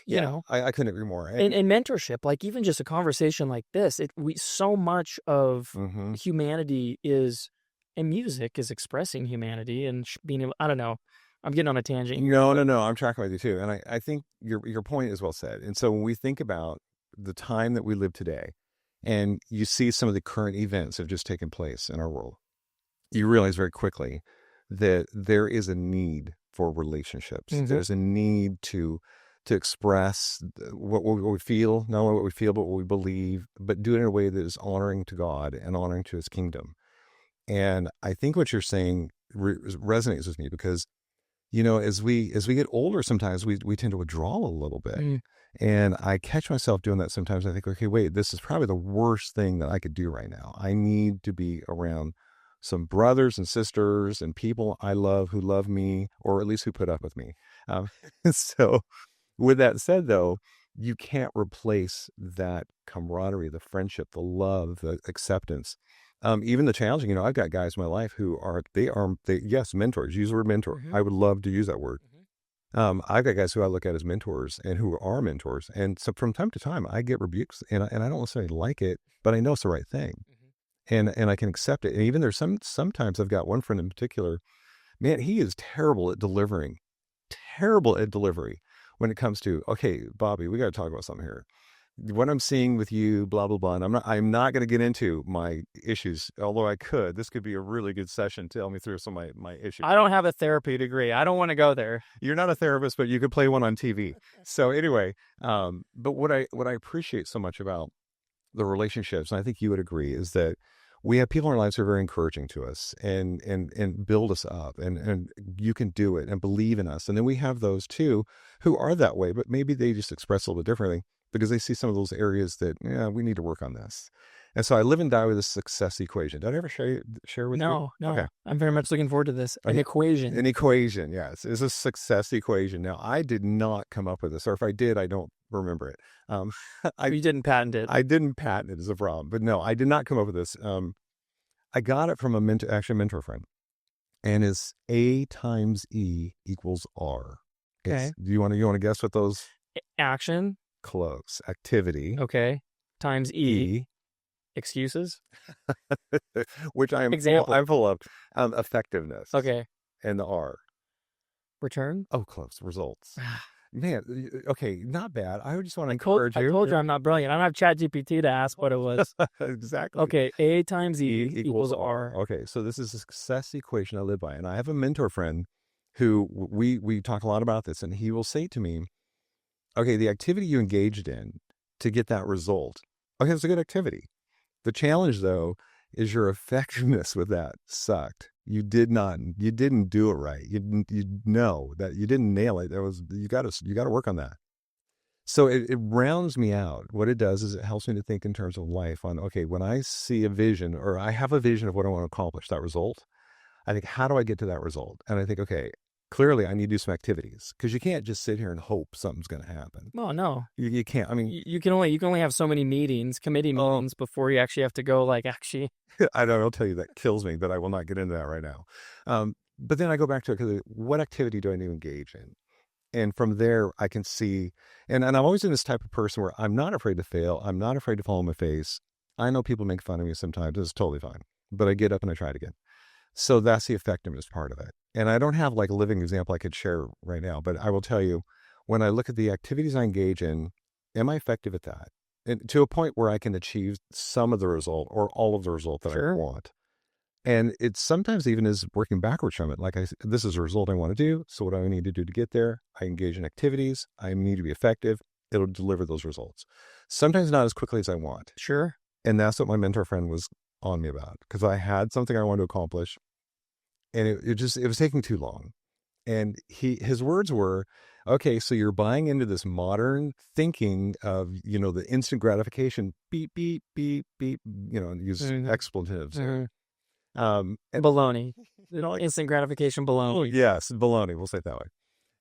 You know, I couldn't agree more. And mentorship, like even just a conversation like this, so much of humanity and music is expressing humanity and being able, I don't know. I'm getting on a tangent. No. I'm tracking with you too. And I think your point is well said. And so when we think about the time that we live today, and you see some of the current events that have just taken place in our world, you realize very quickly that there is a need for relationships. There's a need to express what we feel, not only what we feel, but what we believe, but do it in a way that is honoring to God and honoring to his kingdom. And I think what you're saying resonates with me, because, as we get older, sometimes we tend to withdraw a little bit. And I catch myself doing that sometimes. I think, okay, wait, this is probably the worst thing that I could do right now. I need to be around some brothers and sisters and people I love who love me, or at least who put up with me. So with that said, though, you can't replace that camaraderie, the friendship, the love, the acceptance, even the challenging. I've got guys in my life who are yes, mentors. Use the word mentor. I would love to use that word. I've got guys who I look at as mentors and who are mentors. And so from time to time, I get rebukes, and I don't necessarily like it, but I know it's the right thing. And I can accept it. And even there's sometimes I've got one friend in particular, man, he is terrible at delivery when it comes to, okay, Bobby, we got to talk about something here. What I'm seeing with you, blah, blah, blah. And I'm not going to get into my issues, although I could. This could be a really good session to tell me through some of my issues. I don't have a therapy degree. I don't want to go there. You're not a therapist, but you could play one on TV. So anyway, but what I appreciate so much about the relationships, and I think you would agree, is that we have people in our lives who are very encouraging to us and build us up, and you can do it and believe in us. And then we have those too who are that way, but maybe they just express a little bit differently because they see some of those areas that, we need to work on this. And so I live and die with this success equation. Did I ever share with you? No. Okay. I'm very much looking forward to this. An equation. An equation, yes. It's a success equation. Now, I did not come up with this, or if I did, I don't remember it. You didn't patent it. I didn't patent it as a problem, but no, I did not come up with this. I got it from a mentor friend, and it's A times E equals R. Okay. Do you want to guess what those? Action. Close. Activity. Okay. Times E. Excuses. Which I'm full of. Effectiveness. Okay. And the R. Return. Oh, close. Results. Man, okay, not bad. I just want to encourage you. I told you I'm not brilliant. I don't have ChatGPT to ask what it was. Exactly. Okay, A times E equals R. Okay, so this is a success equation I live by. And I have a mentor friend who we talk a lot about this, and he will say to me, okay, the activity you engaged in to get that result, okay, it's a good activity. The challenge, though, is your effectiveness with that sucked. You didn't do it right. You know that you didn't nail it. You got to work on that. So it rounds me out. What it does is it helps me to think in terms of life on, okay, when I see a vision, or I have a vision of what I want to accomplish, that result, I think, how do I get to that result? And I think, okay, clearly I need to do some activities because you can't just sit here and hope something's going to happen. Well, no, You can't. I mean, you can only have so many committee meetings before you actually have to go. Like, actually, I don't. I'll tell you that kills me, but I will not get into that right now. But then I go back to it because what activity do I need to engage in? And from there, I can see, and I'm always in this type of person where I'm not afraid to fail. I'm not afraid to fall on my face. I know people make fun of me sometimes. It's totally fine. But I get up and I try it again. So that's the effectiveness part of it. And I don't have like a living example I could share right now, but I will tell you, when I look at the activities I engage in, am I effective at that? And to a point where I can achieve some of the result or all of the result that I want. And it sometimes even is working backwards from it. Like this is a result I want to do. So what do I need to do to get there? I engage in activities. I need to be effective. It'll deliver those results. Sometimes not as quickly as I want. Sure. And that's what my mentor friend was on me about, because I had something I wanted to accomplish and it was taking too long. And his words were, okay, so you're buying into this modern thinking of, the instant gratification, beep, beep, beep, beep, use expletives. And baloney, instant gratification baloney. Oh, yes, baloney. We'll say it that way.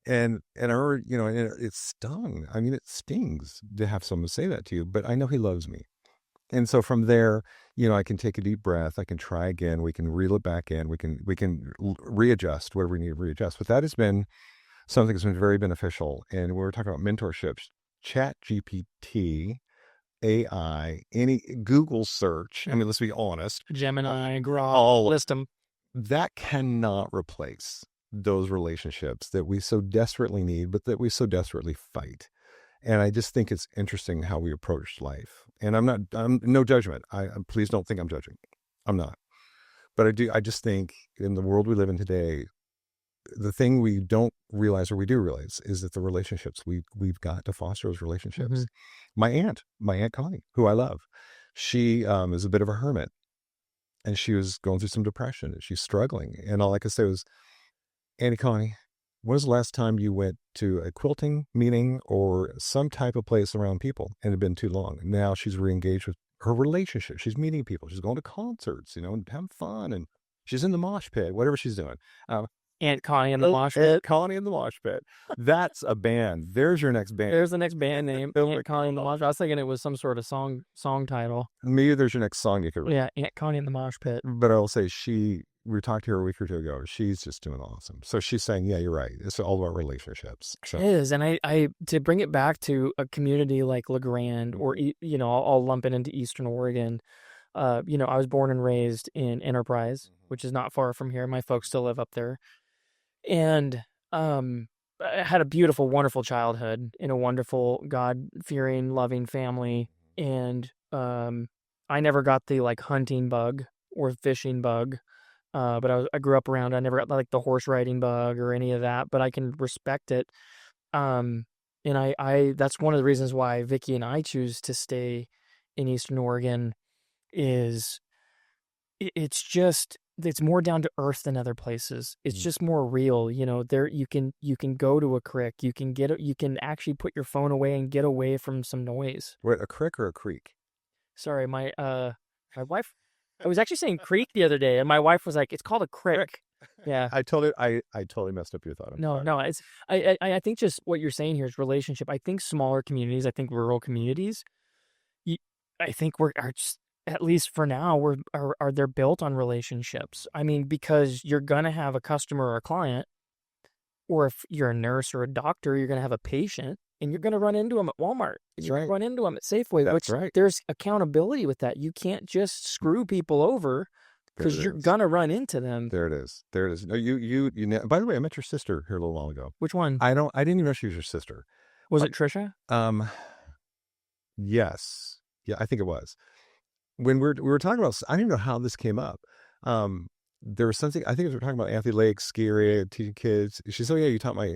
And I remember, and it stung. I mean, it stings to have someone say that to you, but I know he loves me. And so from there, I can take a deep breath. I can try again. We can reel it back in. We can readjust whatever we need to readjust. But that has been something that's been very beneficial. And we're talking about mentorships, Chat GPT, AI, any Google search. I mean, let's be honest. Gemini, Grok, list them. That cannot replace those relationships that we so desperately need, but that we so desperately fight. And I just think it's interesting how we approach life. And I'm no judgment. Please don't think I'm judging. I'm not. But I just think in the world we live in today, the thing we don't realize, or we do realize, is that the relationships we've got to foster those relationships. Mm-hmm. My aunt Connie, who I love, she is a bit of a hermit, and she was going through some depression and she's struggling. And all I could say was, Auntie Connie, when was the last time you went to a quilting meeting or some type of place around people? And it had been too long. And now she's reengaged with her relationship. She's meeting people. She's going to concerts, and having fun. And she's in the mosh pit, whatever she's doing. Aunt Connie in the mosh pit. Aunt Connie in the mosh pit. That's a band. There's your next band. There's the next band name. Aunt Connie in the mosh pit. I was thinking it was some sort of song title. Maybe there's your next song you could read. Yeah, Aunt Connie in the mosh pit. But I'll say we talked to her a week or two ago. She's just doing awesome. So she's saying, yeah, you're right. It's all about relationships. So. It is. And I to bring it back to a community like LeGrand, or, I'll lump it into Eastern Oregon. I was born and raised in Enterprise, which is not far from here. My folks still live up there. And I had a beautiful, wonderful childhood in a wonderful, God-fearing, loving family. And I never got the hunting bug or fishing bug. But I grew up around, I never got the horse riding bug or any of that, but I can respect it. And I that's one of the reasons why Vicky and I choose to stay in Eastern Oregon is it's more down to earth than other places. It's just more real. There you can go to a crick. You can actually put your phone away and get away from some noise. Wait, a crick or a creek? Sorry, my wife. I was actually saying creek the other day, and my wife was like, "It's called a crick." Yeah, I totally messed up your thought. No, it's I think just what you're saying here is relationship. I think smaller communities, I think rural communities, I think are just, at least for now, they're built on relationships. I mean, because you're gonna have a customer or a client, or if you're a nurse or a doctor, you're gonna have a patient. And you're going to run into them at Walmart. You're going to run into them at Safeway. That's right. There's accountability with that. You can't just screw people over because you're going to run into them. There it is. No, you. By the way, I met your sister here a little while ago. Which one? I didn't even know she was your sister. Was it Trisha? Yes. Yeah, I think it was. When we were talking about, I don't even know how this came up. There was something, I think we were talking about Anthony Lake, ski area, teaching kids. She said, oh, yeah, you taught my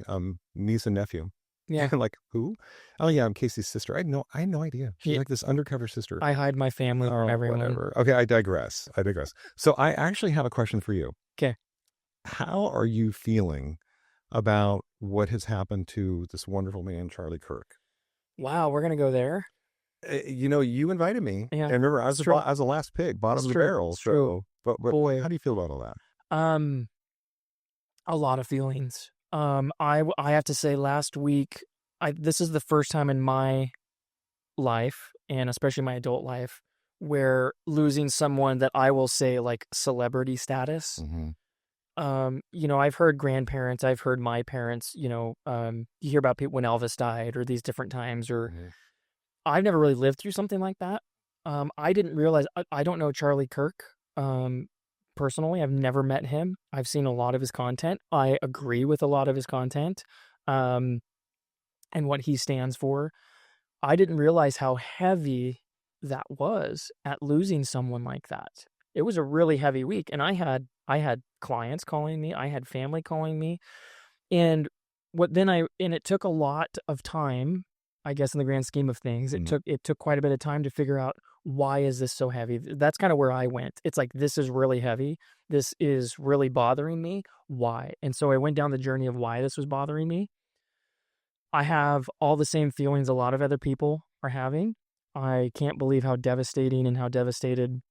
niece and nephew. Yeah. I'm like, who? Oh, yeah, I'm Casey's sister. I had no idea. She's like this undercover sister. I hide my family from everyone. Whatever. Okay, I digress. So I actually have a question for you. Okay. How are you feeling about what has happened to this wonderful man, Charlie Kirk? Wow, we're going to go there? You invited me. Yeah. And remember, I was the last pig, bottom of the barrel. It's true. But Boy. How do you feel about all that? A lot of feelings. I have to say last week, this is the first time in my life, and especially my adult life, where losing someone that I will say like celebrity status. Mm-hmm. I've heard grandparents, I've heard my parents, you hear about people when Elvis died or these different times, or Mm-hmm. I've never really lived through something like that. I didn't realize, I don't know Charlie Kirk. Personally, I've never met him. I've seen a lot of his content. I agree with a lot of his content, and what he stands for. I didn't realize how heavy that was at losing someone like that. It was a really heavy week, and I had clients calling me, I had family calling me, and it took a lot of time, I guess, in the grand scheme of things. It took quite a bit of time to figure out, why is this so heavy? That's kind of where I went. It's like, this is really heavy. This is really bothering me. Why? And so I went down the journey of why this was bothering me. I have all the same feelings a lot of other people are having. I can't believe how devastating and how devastated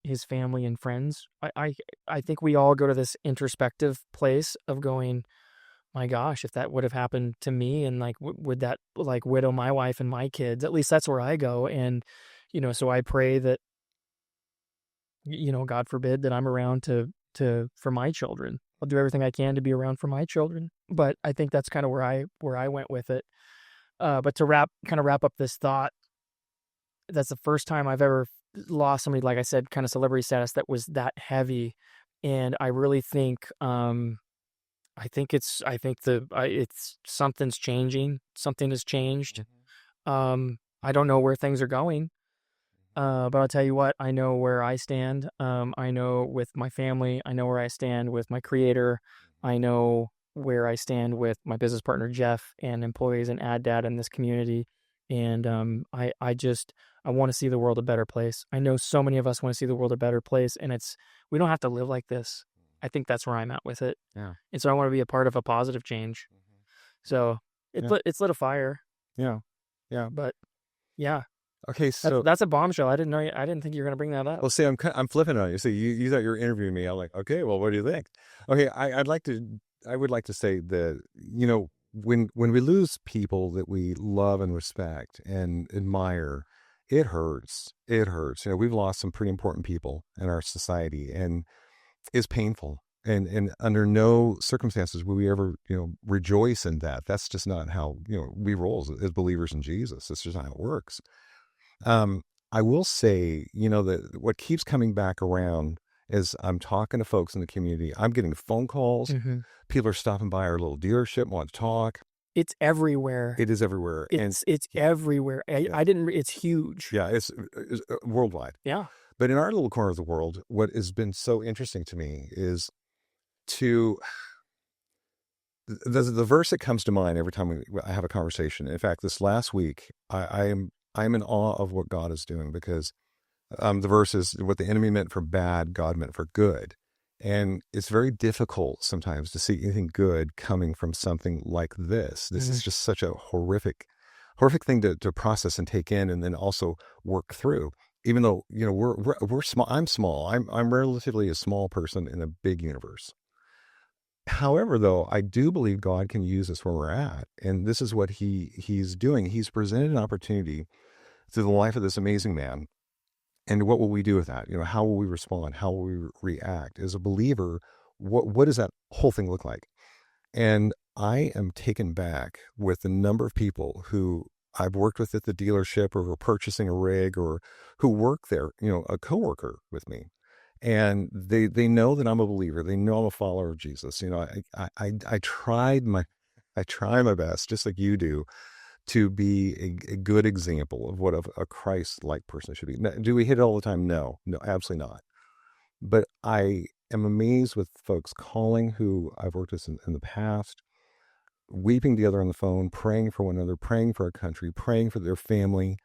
his family and friends. I think we all go to this introspective place of going, my gosh, if that would have happened to me, and like, would that like widow my wife and my kids? At least that's where I go. And, so I pray that, God forbid that I'm around for my children. I'll do everything I can to be around for my children. But I think that's kind of where I went with it. But to wrap up this thought, that's the first time I've ever lost somebody, like I said, kind of celebrity status that was that heavy. And I really think, it's something's changing. Something has changed. I don't know where things are going. But I'll tell you what, I know where I stand. I know with my family, I know where I stand with my creator. I know where I stand with my business partner, Jeff, and employees and ad dad in this community. And I want to see the world a better place. I know so many of us want to see the world a better place, and we don't have to live like this. I think that's where I'm at with it. Yeah. And so I want to be a part of a positive change. So it's lit a fire. Yeah. Yeah. But yeah. Okay, so that's a bombshell. I didn't think you were going to bring that up. Well, see, I'm flipping on you. So you thought you were interviewing me. I'm like, okay, well, what do you think? Okay, I would like to say that, when we lose people that we love and respect and admire, it hurts. It hurts. We've lost some pretty important people in our society, and it's painful. And under no circumstances will we ever, rejoice in that. That's just not how, we roll as believers in Jesus. It's just not how it works. I will say, that what keeps coming back around is I'm talking to folks in the community. I'm getting phone calls. Mm-hmm. People are stopping by our little dealership, want to talk. It's everywhere. It is everywhere. It's everywhere. It's huge. Yeah, it's worldwide. Yeah. But in our little corner of the world, what has been so interesting to me is the verse that comes to mind every time I have a conversation. In fact, this last week, I'm in awe of what God is doing, because the verse is, what the enemy meant for bad, God meant for good. And it's very difficult sometimes to see anything good coming from something like this. This is just such a horrific thing to process and take in, and then also work through. Even though, we're small. I'm small. I'm relatively a small person in a big universe. However, though, I do believe God can use us where we're at. And this is what he's doing. He's presented an opportunity through the life of this amazing man. And what will we do with that? How will we respond? How will we react? As a believer, what does that whole thing look like? And I am taken back with the number of people who I've worked with at the dealership, or were purchasing a rig, or who work there, a coworker with me. And they know that I'm a believer. They know I'm a follower of Jesus. I try my best, just like you do, to be a good example of what a Christ-like person should be. Now, do we hit it all the time? No, absolutely not. But I am amazed with folks calling who I've worked with in the past, weeping together on the phone, praying for one another, praying for our country, praying for their family.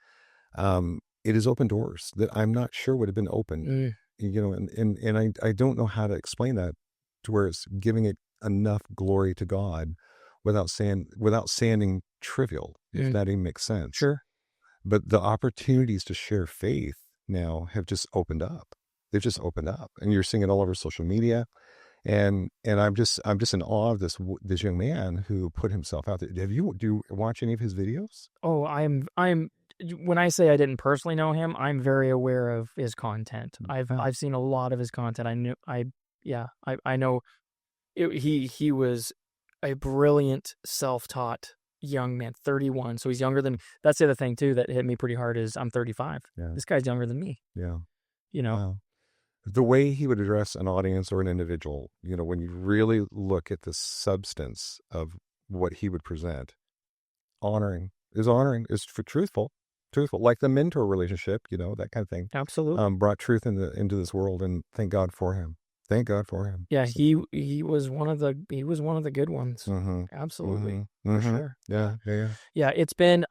It has opened doors that I'm not sure would have been open. And I don't know how to explain that to where it's giving it enough glory to God without sounding trivial, if that even makes sense. Sure. But the opportunities to share faith now have just opened up. They've just opened up, and you're seeing it all over social media. And I'm just in awe of this young man who put himself out there. Do you watch any of his videos? Oh, I'm when I say I didn't personally know him, I'm very aware of his content. Oh. I've seen a lot of his content. I know he was a brilliant self-taught young man, 31. So he's younger than that's the other thing too that hit me pretty hard is I'm 35. Yeah. This guy's younger than me, Yeah. you know. Wow. The way he would address an audience or an individual, when you really look at the substance of what he would present, honoring is for truthful, like the mentor relationship, that kind of thing. Absolutely. Brought truth into this world, and thank God for him. Thank God for him. Yeah, he was one of the good ones. Mm-hmm. Absolutely. Mm-hmm. For sure. Yeah. Yeah, it's been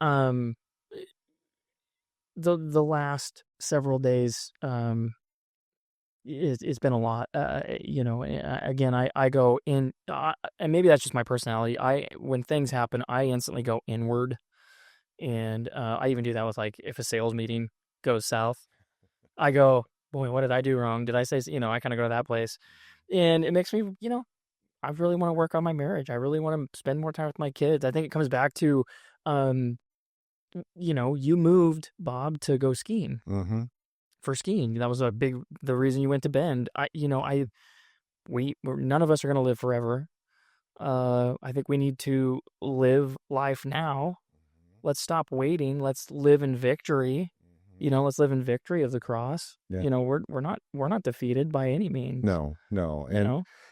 the last several days it's been a lot. Again, I go in and maybe that's just my personality. When things happen, I instantly go inward. And I even do that with like if a sales meeting goes south, I go, boy, what did I do wrong? Did I say, I kind of go to that place. And it makes me, I really want to work on my marriage. I really want to spend more time with my kids. I think it comes back to, you moved, Bob, to go skiing. Mm-hmm. For skiing. That was the reason you went to Bend. None of us are going to live forever. I think we need to live life now. Let's stop waiting. Let's live in victory. Let's live in victory of the cross. Yeah. We're not defeated by any means. No.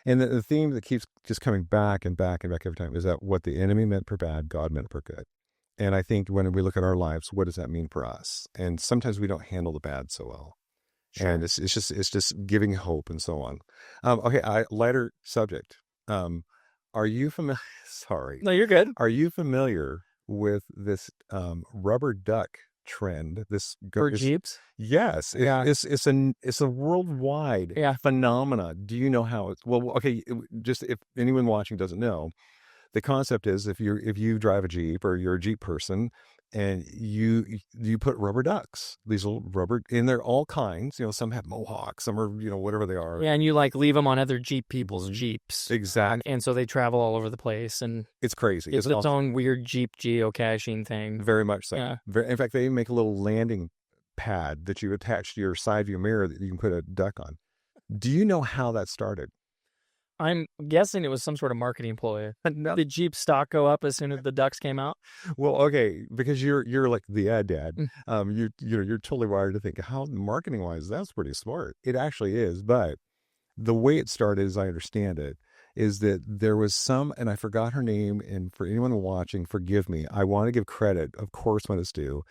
And the theme that keeps just coming back and back and back every time is that what the enemy meant for bad, God meant for good. And I think when we look at our lives, what does that mean for us? And sometimes we don't handle the bad so well. Sure. And it's just giving hope and so on. Okay, lighter subject. Are you familiar? Sorry. No, you're good. Are you familiar with this rubber duck trend? For Jeeps? Yes. It's a worldwide phenomena. Do you know how it's? Well, okay. Just if anyone watching doesn't know, the concept is if you drive a Jeep or you're a Jeep person and you put rubber ducks, these little rubber, and they're all kinds, some have mohawks, some are, whatever they are. Yeah. And you like leave them on other Jeep people's Jeeps. Exactly. And so they travel all over the place and it's crazy. It's its own weird Jeep geocaching thing. Very much so. Yeah. In fact, they even make a little landing pad that you attach to your side view mirror that you can put a duck on. Do you know how that started? I'm guessing it was some sort of marketing ploy. Did Jeep stock go up as soon as the ducks came out? Well, okay, because you're like the ad dad. You're totally wired to think how marketing wise that's pretty smart. It actually is, but the way it started, as I understand it, is that there was some, and I forgot her name. And for anyone watching, forgive me. I want to give credit, of course, when it's due.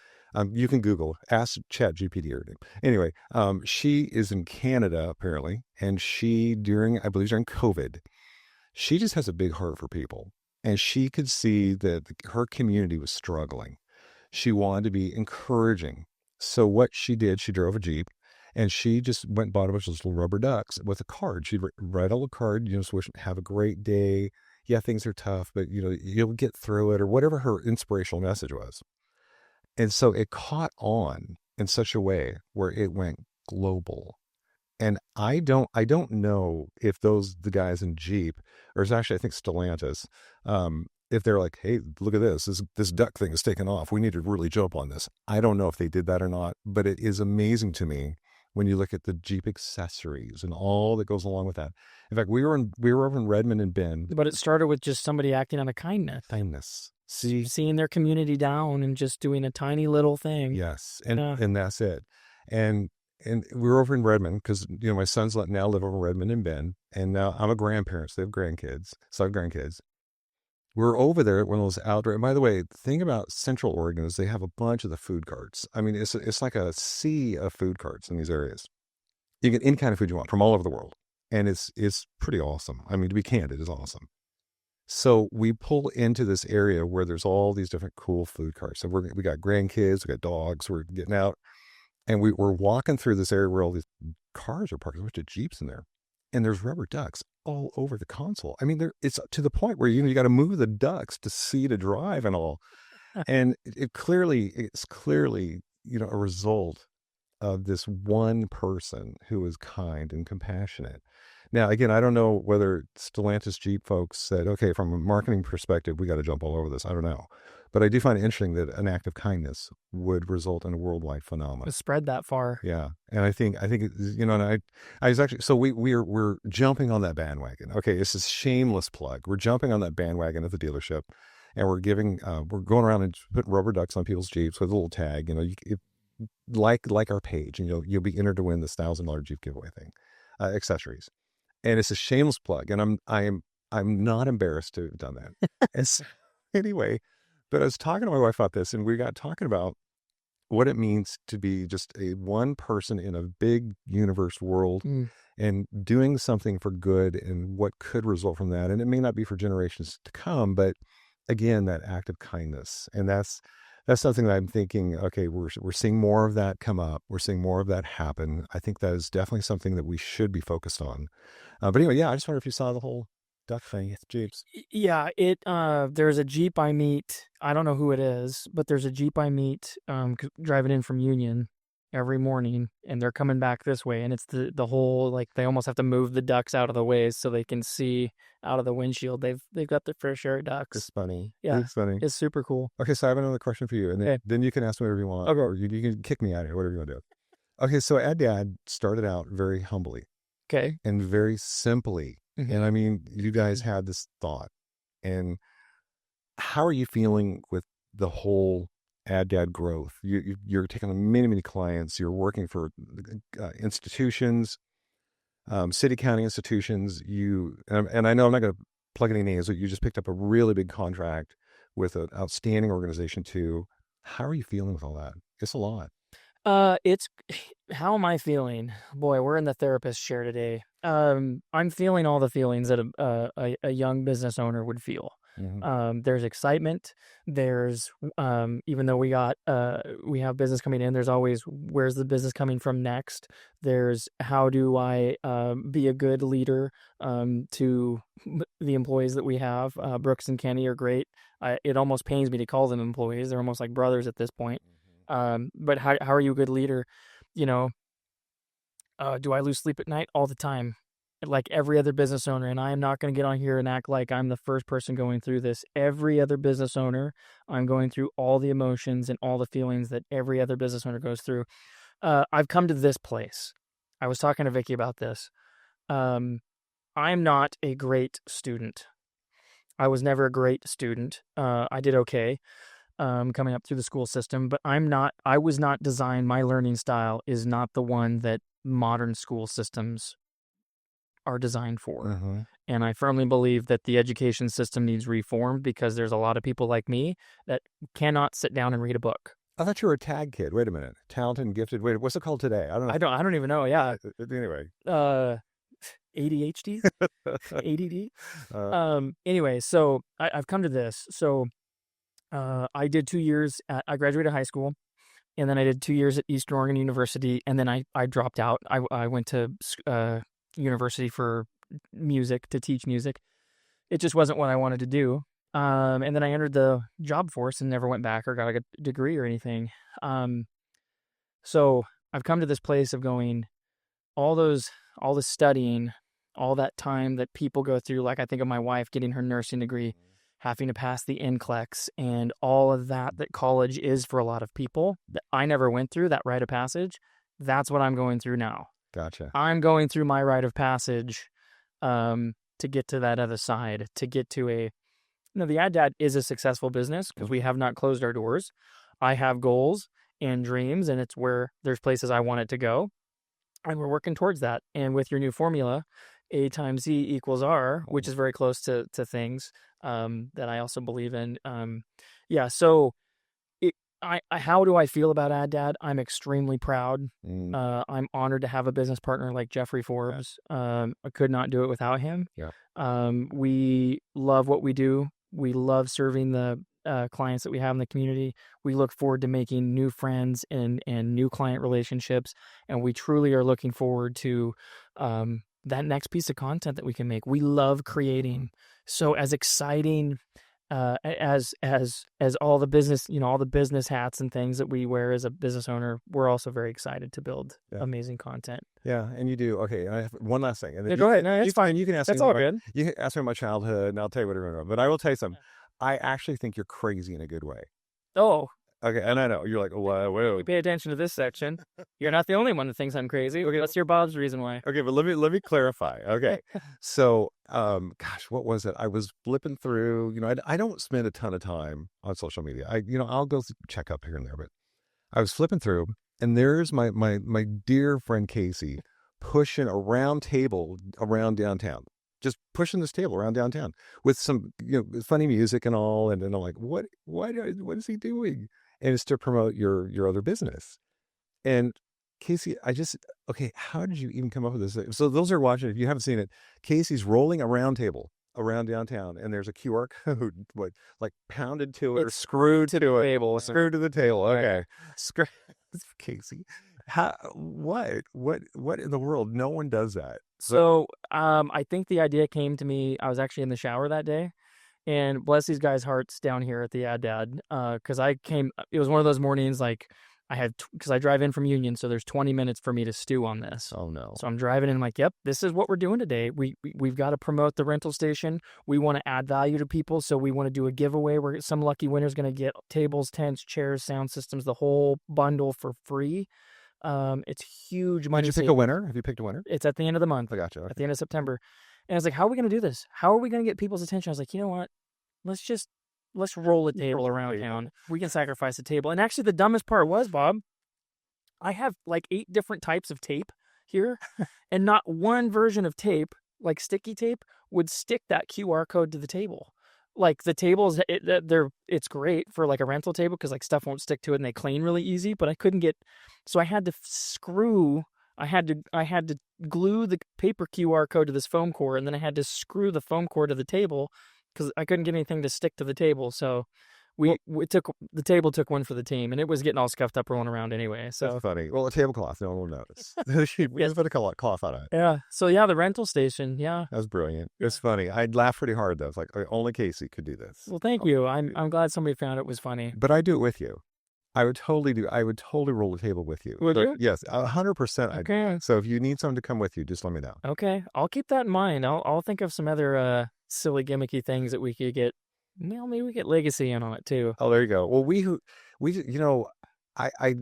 You can Google, ask ChatGPT her name. Anyway, she is in Canada apparently, and I believe during COVID, she just has a big heart for people, and she could see that her community was struggling. She wanted to be encouraging, so what she did, she drove a Jeep, and she just went and bought a bunch of those little rubber ducks with a card. She'd write a little card, so wish have a great day. Yeah, things are tough, but you'll get through it, or whatever her inspirational message was. And so it caught on in such a way where it went global. And I don't know if the guys in Jeep, or it's actually, I think Stellantis, if they're like, hey, look at this duck thing is taking off. We need to really jump on this. I don't know if they did that or not, but it is amazing to me when you look at the Jeep accessories and all that goes along with that. In fact, we were over in Redmond and Bend. But it started with just somebody acting out of kindness. Seeing their community down and just doing a tiny little thing. Yes, and that's it. And we were over in Redmond because my sons now live over in Redmond and Bend, and now I'm a grandparent, so they have grandkids. So I have grandkids. We're over there at one of those outdoor. And by the way, the thing about Central Oregon is they have a bunch of the food carts. I mean, it's like a sea of food carts in these areas. You get any kind of food you want from all over the world, and it's pretty awesome. I mean, to be candid, it's awesome. So we pull into this area where there's all these different cool food carts. So we got grandkids, we got dogs, we're getting out, and we're walking through this area where all these cars are parked. There's a bunch of Jeeps in there, and there's rubber ducks all over the console. I mean, it's to the point where you got to move the ducks to see to drive and all. And it's clearly a result of this one person who is kind and compassionate. Now, again, I don't know whether Stellantis Jeep folks said, okay, from a marketing perspective, we got to jump all over this. I don't know. But I do find it interesting that an act of kindness would result in a worldwide phenomenon. To spread that far. Yeah. And I think, and I was actually, so we're jumping on that bandwagon. Okay. It's a shameless plug. We're jumping on that bandwagon at the dealership, and we're going around and putting rubber ducks on people's Jeeps with a little tag, like our page, and you'll be entered to win this $1,000 Jeep giveaway thing, accessories. And it's a shameless plug, and I'm not embarrassed to have done that. And so, anyway, but I was talking to my wife about this, and we got talking about what it means to be just a one person in a big universe world, and doing something for good, and what could result from that. And it may not be for generations to come, but again, that act of kindness. And that's something that I'm thinking, okay, we're seeing more of that come up. We're seeing more of that happen. I think that is definitely something that we should be focused on. But anyway, yeah, I just wonder if you saw the whole duck thing with Jeeps. Yeah, there's a Jeep I meet. I don't know who it is, but there's a Jeep I meet driving in from Union every morning, and they're coming back this way, and it's the whole, like, they almost have to move the ducks out of the way so they can see out of the windshield. They've got their fair share of ducks. It's funny. Yeah, it's funny. It's super cool. Okay, so I have another question for you, and then you can ask me whatever you want, or you can kick me out of here, whatever you want to do. Okay, so Dad started out very humbly, okay, and very simply, and I mean, you guys had this thought, and how are you feeling with the whole Dad growth? You're taking on many, many clients. You're working for institutions, city, county institutions. And I know I'm not going to plug any names, but you just picked up a really big contract with an outstanding organization too. How are you feeling with all that? It's a lot. How am I feeling? Boy, we're in the therapist chair today. I'm feeling all the feelings that a young business owner would feel. There's excitement. There's, even though we have business coming in, there's always, where's the business coming from next? There's, how do I be a good leader to the employees that we have? Brooks and Kenny are great. It almost pains me to call them employees. They're almost like brothers at this point. But how are you a good leader? Do I lose sleep at night? All the time, like every other business owner. And I am not going to get on here and act like I'm the first person going through this. Every other business owner, I'm going through all the emotions and all the feelings that every other business owner goes through. I've come to this place. I was talking to Vicky about this. I'm not a great student. I was never a great student. I did okay. Coming up through the school system, but I was not designed, my learning style is not the one that modern school systems are designed for. And I firmly believe that the education system needs reformed, because there's a lot of people like me that cannot sit down and read a book. I thought you were a tag kid. Wait a minute. Talented and gifted. Wait, what's it called today? I don't know. I don't even know. Yeah. Anyway. ADHD? ADD? Anyway, so I've come to this. So I did 2 years I graduated high school, and then I did 2 years at Eastern Oregon University, and then I dropped out. I went to university for music, to teach music. It just wasn't what I wanted to do. And then I entered the job force and never went back or got a degree or anything. So I've come to this place of going, all the studying, all that time that people go through, like I think of my wife getting her nursing degree, having to pass the NCLEX, and all of that college is for a lot of people that I never went through, that rite of passage. That's what I'm going through now. Gotcha. I'm going through my rite of passage to get to that other side, to get to the Dad is a successful business, because we have not closed our doors. I have goals and dreams, and it's where there's places I want it to go, and we're working towards that. And with your new formula, A times E equals R, which is very close to things that I also believe in. So how do I feel about Dad? I'm extremely proud. I'm honored to have a business partner like Jeffrey Forbes. I could not do it without him. Yeah. We love what we do. We love serving the clients that we have in the community. We look forward to making new friends and new client relationships, and we truly are looking forward to that next piece of content that we can make. We love creating. So as exciting as all the business, all the business hats and things that we wear as a business owner, we're also very excited to build amazing content. Yeah, and you do. Okay, I have one last thing. And Yeah, go ahead. No, you fine. You can ask that's me. all good. You can ask me my childhood, and I'll tell you whatever. But I will tell you something. I actually think you're crazy in a good way. Oh, okay. And I know you're like, well, wait. Pay attention to this section. You're not the only one that thinks I'm crazy. Okay, let's hear Bob's reason why. Okay, but let me clarify. Okay, so gosh, what was it? I was flipping through. I don't spend a ton of time on social media. I'll go check up here and there, but I was flipping through, and there's my dear friend Casey pushing a round table around downtown, just pushing this table around downtown with some funny music and all. And I'm like, what is he doing? And it's to promote your other business. And Casey, okay, how did you even come up with this? So those are watching, if you haven't seen it, Casey's rolling a round table around downtown, and there's a QR code, like pounded to it, or screwed to the table, screwed to the table. Okay, Casey, what in the world? No one does that. So, I think the idea came to me. I was actually in the shower that day, and bless these guys' hearts down here at the Ad Dad, because it was one of those mornings like because I drive in from Union, so there's 20 minutes for me to stew on this. Oh no! So I'm driving in, I'm like, yep, this is what we're doing today. We've got to promote the rental station. We want to add value to people, so we want to do a giveaway where some lucky winner's going to get tables, tents, chairs, sound systems, the whole bundle for free. It's huge money. Did you pick a winner? Have you picked a winner? It's at the end of the month. I gotcha. Okay. At the end of September. And I was like, how are we going to do this? How are we going to get people's attention? I was like, you know what? Let's roll a table around town. We can sacrifice a table. And actually the dumbest part was, Bob, I have like 8 different types of tape here, and not one version of tape, like sticky tape, would stick that QR code to the table. Like the tables, it's great for like a rental table because like stuff won't stick to it and they clean really easy. But I couldn't get, so I had to I had to glue the paper QR code to this foam core, and then I had to screw the foam core to the table because I couldn't get anything to stick to the table. So the table took one for the team, and it was getting all scuffed up rolling around anyway. So that's funny. Well, a tablecloth, no one will notice. We have to put a cloth on it. Yeah. So yeah, the rental station. Yeah, that was brilliant. It's funny. I'd laugh pretty hard though. It's like only Casey could do this. Well, thank you. I'm glad somebody found it was funny. But I do it with you. I would totally roll the table with you. Would you? Yes, 100%. Okay. So if you need someone to come with you, just let me know. Okay, I'll keep that in mind. I'll think of some other silly gimmicky things that we could get. Well, maybe we get Legacy in on it too. Oh, there you go. Well, I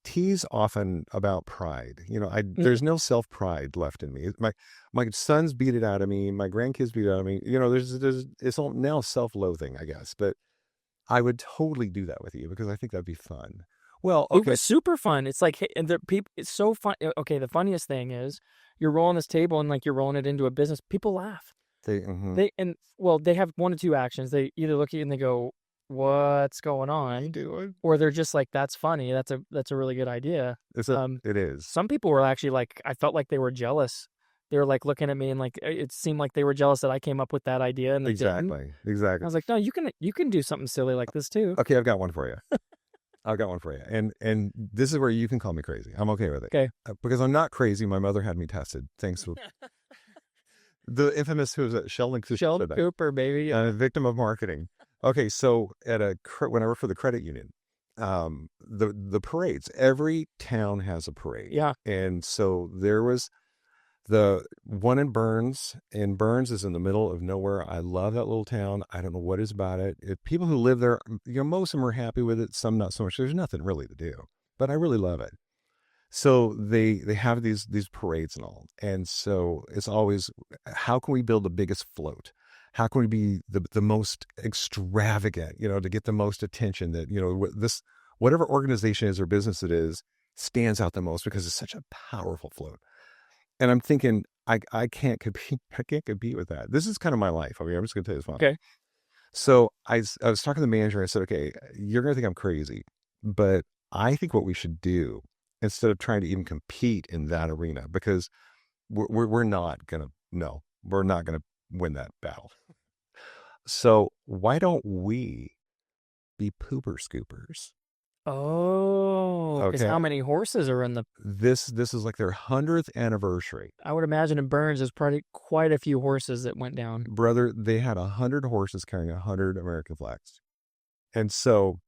tease often about pride. There's no self pride left in me. My sons beat it out of me. My grandkids beat it out of me. It's all now self loathing, I guess. But I would totally do that with you because I think that'd be fun. Well, okay, it was super fun. It's like, and the people, it's so fun. Okay, the funniest thing is you're rolling this table and like you're rolling it into a business. People laugh. They have one of two actions. They either look at you and they go, "What's going on?" doing? Or they're just like, "That's funny. That's a really good idea." It is. Some people were actually like, I felt like they were jealous. They were like looking at me and like it seemed like they were jealous that I came up with that idea. And exactly. I was like, "No, you can do something silly like this too." Okay, I've got one for you. And this is where you can call me crazy. I'm okay with it. Okay, because I'm not crazy. My mother had me tested. Thanks to the infamous, who was it? Sheldon Cooper, baby. Victim of marketing. Okay, so when I worked for the credit union, the parades, every town has a parade. Yeah. And so there was the one in Burns, and Burns is in the middle of nowhere. I love that little town. I don't know what is about it. People who live there, most of them are happy with it, some not so much. There's nothing really to do, but I really love it. So they have these parades and all. And so it's always, how can we build the biggest float? How can we be the most extravagant, to get the most attention that, whatever organization is or business it is, stands out the most because it's such a powerful float. And I'm thinking, I can't compete. I can't compete with that. This is kind of my life. I mean, I'm just going to tell you this one. Okay. So I was talking to the manager. And I said, okay, you're going to think I'm crazy, but I think what we should do, instead of trying to even compete in that arena, because we're not going to win that battle. So why don't we be pooper scoopers? Oh, because Okay. how many horses are in the? This is like their 100th anniversary. I would imagine in Burns, there's probably quite a few horses that went down. Brother, they had 100 horses carrying 100 American flags. And so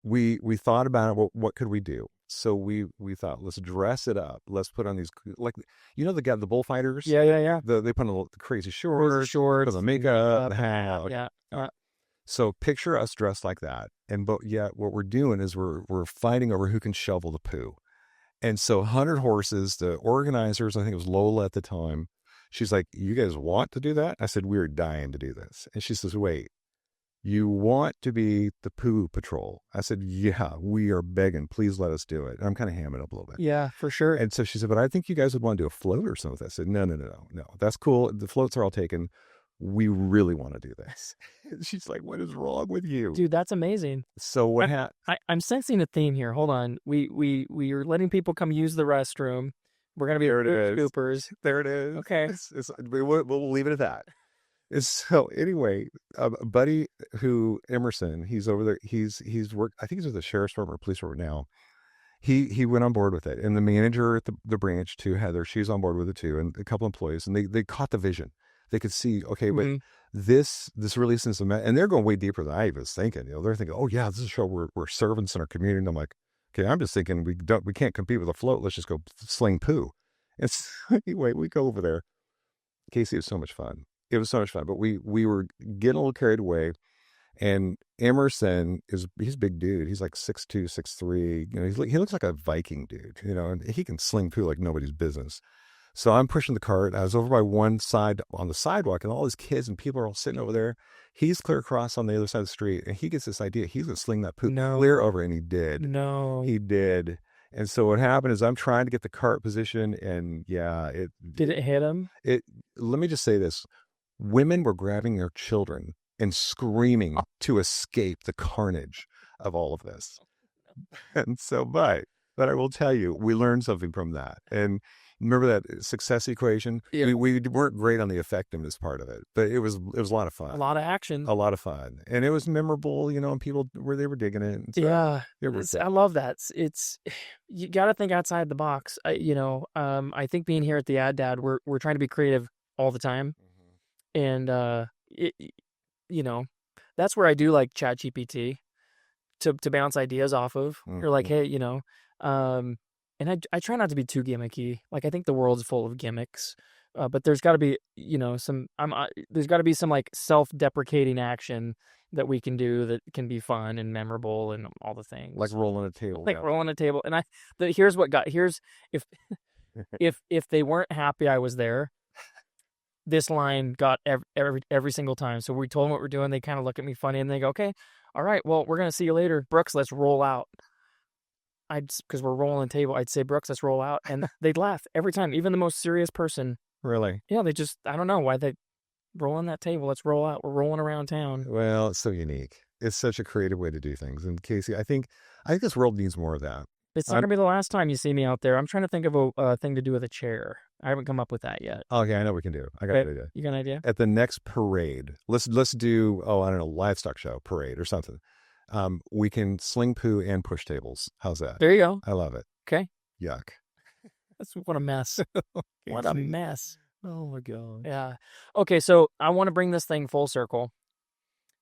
we thought about it, what could we do? So we thought, let's dress it up. Let's put on these, like, the bullfighters. Yeah. They put on the crazy shorts, Shorts, the makeup, the yeah, hat. yeah. So picture us dressed like that, and but yet what we're doing is we're fighting over who can shovel the poo. And so 100 horses. The organizers, I think it was Lola at the time. She's like, "You guys want to do that?" I said, "We're dying to do this." And she says, "Wait. You want to be the poo patrol?" I said, "Yeah, we are begging. Please let us do it." And I'm kind of hamming up a little bit. Yeah, for sure. And so she said, "But I think you guys would want to do a float or something." I said, No. That's cool. The floats are all taken. We really want to do this. She's like, "What is wrong with you?" Dude, that's amazing. So what happened? I'm sensing a theme here. Hold on. We are letting people come use the restroom. We're going to be scoopers. There it is. Okay. We'll leave it at that. So anyway, a buddy Emerson, he's over there. He's worked. I think he's with the sheriff's department or police department now. He went on board with it, and the manager at the branch too, Heather, she's on board with it too, and a couple employees, and they caught the vision. They could see, okay, but this really isn't some, and they're going way deeper than I was thinking. They're thinking, oh yeah, this is a show we're servants in our community. And I'm like, okay, I'm just thinking we can't compete with a float. Let's just go sling poo. And so, anyway, we go over there. Casey, it was so much fun. It was so much fun, but we were getting a little carried away. And Emerson he's a big dude. He's like 6'2", 6'3". He looks like a Viking dude, and he can sling poo like nobody's business. So I'm pushing the cart. I was over by one side on the sidewalk, and all these kids and people are all sitting over there. He's clear across on the other side of the street, and he gets this idea. He's going to sling that poo clear over, and he did. No. He did. And so what happened is I'm trying to get the cart position, and yeah, Did it hit him? Let me just say this. Women were grabbing their children and screaming to escape the carnage of all of this. And so, but I will tell you, we learned something from that. And remember that success equation? Yeah. We weren't great on the effectiveness part of it, but it was a lot of fun. A lot of action. A lot of fun. And it was memorable, and people they were digging it. And so yeah. I love that. It's you got to think outside the box. I think being here at the Ad Dad, we're trying to be creative all the time. And that's where I do like ChatGPT to bounce ideas off of. You're like, hey, and I try not to be too gimmicky. Like, I think the world's full of gimmicks, but there's got to be, there's got to be some like self-deprecating action that we can do that can be fun and memorable and all the things. Like rolling a table. Rolling a table. And here's if they weren't happy I was there, this line got every single time. So we told them what we're doing. They kind of look at me funny and they go, okay, all right, well, we're going to see you later. Brooks, let's roll out. Because we're rolling the table, I'd say, Brooks, let's roll out. And they'd laugh every time, even the most serious person. Really? Yeah, I don't know why they roll on that table. Let's roll out. We're rolling around town. Well, it's so unique. It's such a creative way to do things. And Casey, I think this world needs more of that. It's not going to be the last time you see me out there. I'm trying to think of a thing to do with a chair. I haven't come up with that yet. Okay, I know what we can do. I got an idea. You got an idea? At the next parade, let's do, I don't know, livestock show, parade or something. We can sling poo and push tables. How's that? There you go. I love it. Okay. Yuck. What a mess. What a mess. Oh my God. Yeah. Okay, so I want to bring this thing full circle,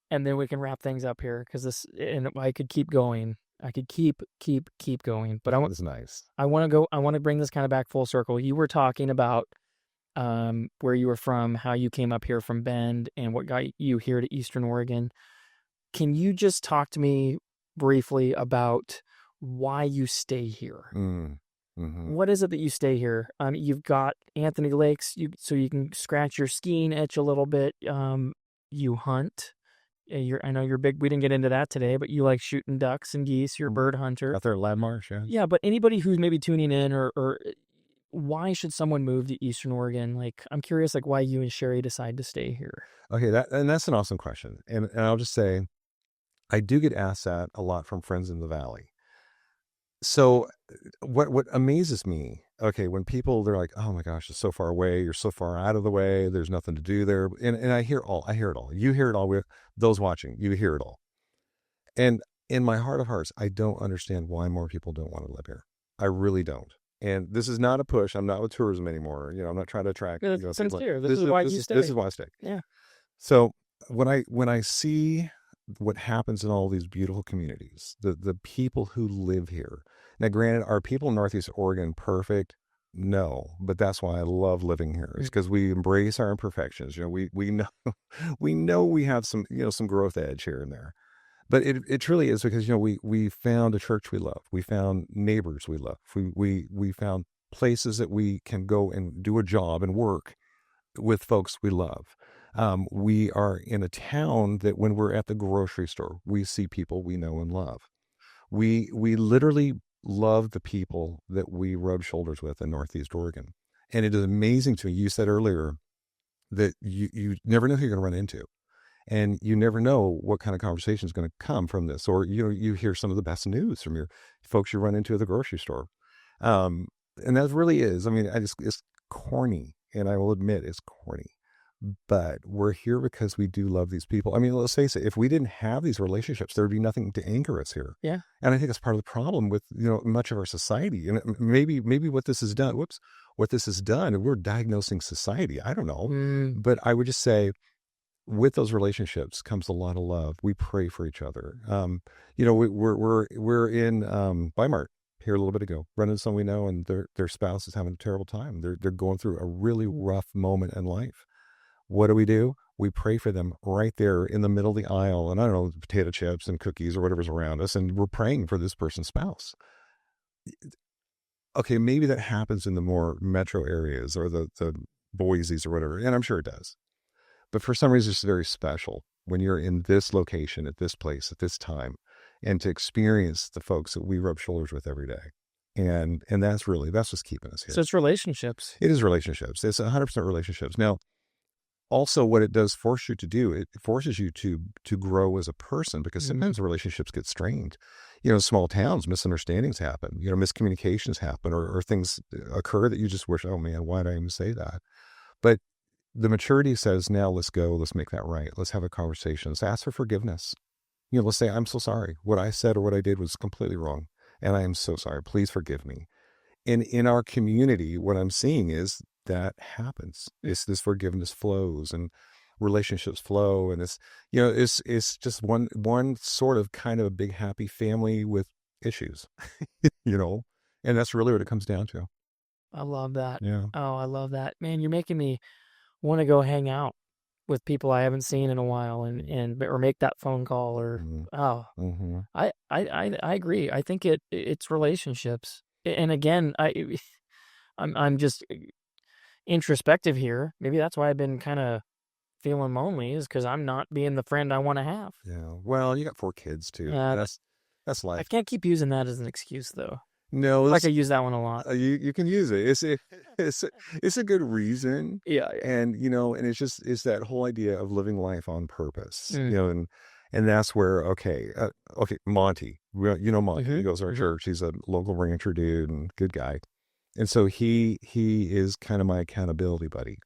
and then we can wrap things up here and I could keep going. I could keep going, but That's nice. I want to bring this kind of back full circle. You were talking about where you were from, how you came up here from Bend, and what got you here to Eastern Oregon. Can you just talk to me briefly about why you stay here? Mm-hmm. What is it that you stay here? You've got Anthony Lakes, so you can scratch your skiing itch a little bit. You hunt. I know you're big. We didn't get into that today, but you like shooting ducks and geese. You're a bird hunter. Out there at Landmarsh, yeah. Yeah, but anybody who's maybe tuning in or why should someone move to Eastern Oregon? Like, I'm curious, like, why you and Sherry decide to stay here. Okay, that's an awesome question. And I'll just say, I do get asked that a lot from friends in the Valley. So what amazes me, okay, when people, they're like, oh my gosh, it's so far away. You're so far out of the way. There's nothing to do there. And I hear it all. You hear it all. Those watching, you hear it all. And in my heart of hearts, I don't understand why more people don't want to live here. I really don't. And this is not a push. I'm not with tourism anymore. I'm not trying to attract. It's People. sincere. This is why you stay. This is why I stay. Yeah. So when I see what happens in all these beautiful communities, the people who live here. Now, granted, are people in Northeast Oregon perfect? No, but that's why I love living here. It's because we embrace our imperfections. We know we have some growth edge here and there. But it truly is because we found a church we love. We found neighbors we love. We found places that we can go and do a job and work with folks we love. We are in a town that when we're at the grocery store, we see people we know and love. We literally love the people that we rub shoulders with in Northeast Oregon. And it is amazing to me. You said earlier that you never know who you're going to run into. And you never know what kind of conversation is going to come from this. Or, you hear some of the best news from your folks you run into at the grocery store. And that really is, I mean, it's corny. And I will admit it's corny. But we're here because we do love these people. I mean, let's face it, if we didn't have these relationships, there would be nothing to anchor us here. Yeah. And I think that's part of the problem with, much of our society. And maybe what this has done, we're diagnosing society. I don't know. But I would just say, with those relationships comes a lot of love. We pray for each other. We're in Weimar here a little bit ago, running into someone we know, and their spouse is having a terrible time. They're going through a really rough moment in life. What do? We pray for them right there in the middle of the aisle, and I don't know, potato chips and cookies or whatever's around us, and we're praying for this person's spouse. Okay, maybe that happens in the more metro areas or the Boise's or whatever, and I'm sure it does. But for some reason, it's very special when you're in this location, at this place, at this time, and to experience the folks that we rub shoulders with every day. And that's what's keeping us here. So it's relationships. It is relationships. It's 100% relationships. Now, also what it does force you to do, it forces you to grow as a person, because sometimes relationships get strained. Small towns, misunderstandings happen, miscommunications happen, or things occur that you just wish, oh man, why did I even say that? But the maturity says, now let's go, let's make that right. Let's have a conversation. Let's ask for forgiveness. Let's say, I'm so sorry. What I said or what I did was completely wrong. And I am so sorry. Please forgive me. And in our community, what I'm seeing is that happens. It's this forgiveness flows and relationships flow. And it's just one sort of kind of a big happy family with issues, and that's really what it comes down to. I love that. Yeah. Oh, I love that. Man, you're making me want to go hang out with people I haven't seen in a while or make that phone call or, I agree. I think it's relationships. And again, I'm just introspective here. Maybe that's why I've been kind of feeling lonely, is because I'm not being the friend I want to have. Yeah. Well, you got 4 kids too. That's life. I can't keep using that as an excuse though. No, I could use that one a lot. You can use it. It's a good reason. Yeah. And and it's that whole idea of living life on purpose. And that's where Monty. Monty. He goes to our church. He's a local rancher dude and good guy. And so he is kind of my accountability buddy.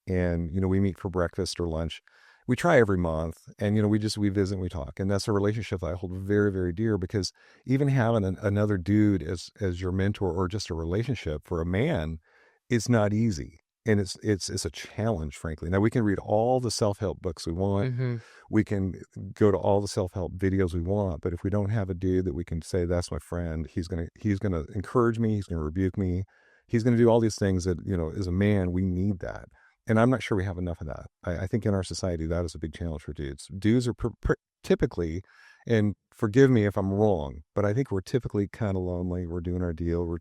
And we meet for breakfast or lunch. We try every month, and we visit and we talk, and that's a relationship that I hold very, very dear, because even having another dude as your mentor, or just a relationship for a man, it's not easy, and it's a challenge, frankly. Now we can read all the self-help books we want, we can go to all the self-help videos we want, but if we don't have a dude that we can say, that's my friend, he's gonna encourage me, he's gonna rebuke me, he's gonna do all these things that as a man we need that. And I'm not sure we have enough of that. I think in our society, that is a big challenge for dudes. Dudes are typically, and forgive me if I'm wrong, but I think we're typically kind of lonely. We're doing our deal. We're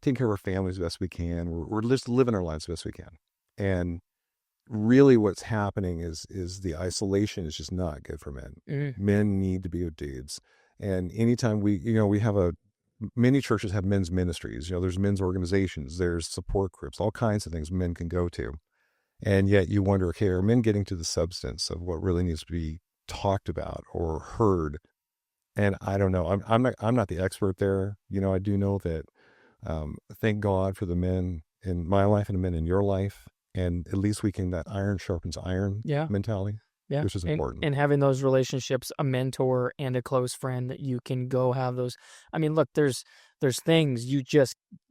taking care of our families as best we can. We're just living our lives as best we can. And really what's happening is the isolation is just not good for men. Men need to be with dudes. And anytime we have many churches have men's ministries. There's men's organizations, there's support groups, all kinds of things men can go to. And yet you wonder, okay, are men getting to the substance of what really needs to be talked about or heard? And I don't know. I'm not the expert there. I do know that. Thank God for the men in my life and the men in your life, and at least that iron sharpens iron mentality. Yeah. Which is important. And having those relationships, a mentor and a close friend that you can go have those. I mean, look, there's things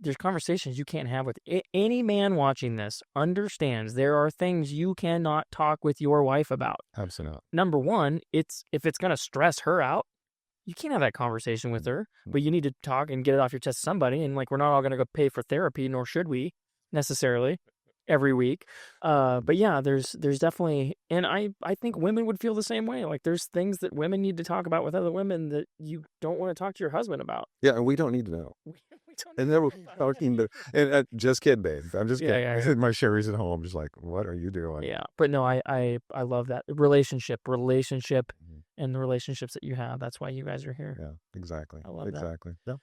there's conversations you can't have with any man watching this understands there are things you cannot talk with your wife about. Absolutely not. Number one, if it's going to stress her out, you can't have that conversation with her, but you need to talk and get it off your chest to somebody. And like, we're not all going to go pay for therapy, nor should we necessarily every week. But yeah, there's definitely, and I think women would feel the same way. Like, there's things that women need to talk about with other women that you don't want to talk to your husband about. Yeah, and we don't need to know. We don't And then we're talking to, and just kidding, babe. I'm just kidding. Yeah. My Sherry's at home, just like, what are you doing? Yeah, but no, I love that relationship, and the relationships that you have. That's why you guys are here. Yeah, exactly. I love that. Exactly. Yeah.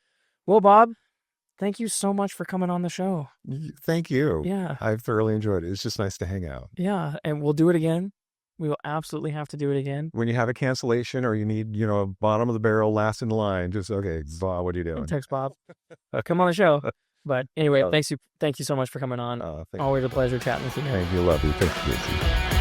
Well, Bob, thank you so much for coming on the show. Thank you. Yeah. I've thoroughly enjoyed it. It's just nice to hang out. Yeah, and we'll do it again. We will absolutely have to do it again. When you have a cancellation or you need, a bottom of the barrel, last in line, just, okay, Bob, what are you doing? Text Bob. Come on the show. But anyway, thank you so much for coming on. Thank Always a pleasure chatting with you, man. Thank you. Love you. Thank you.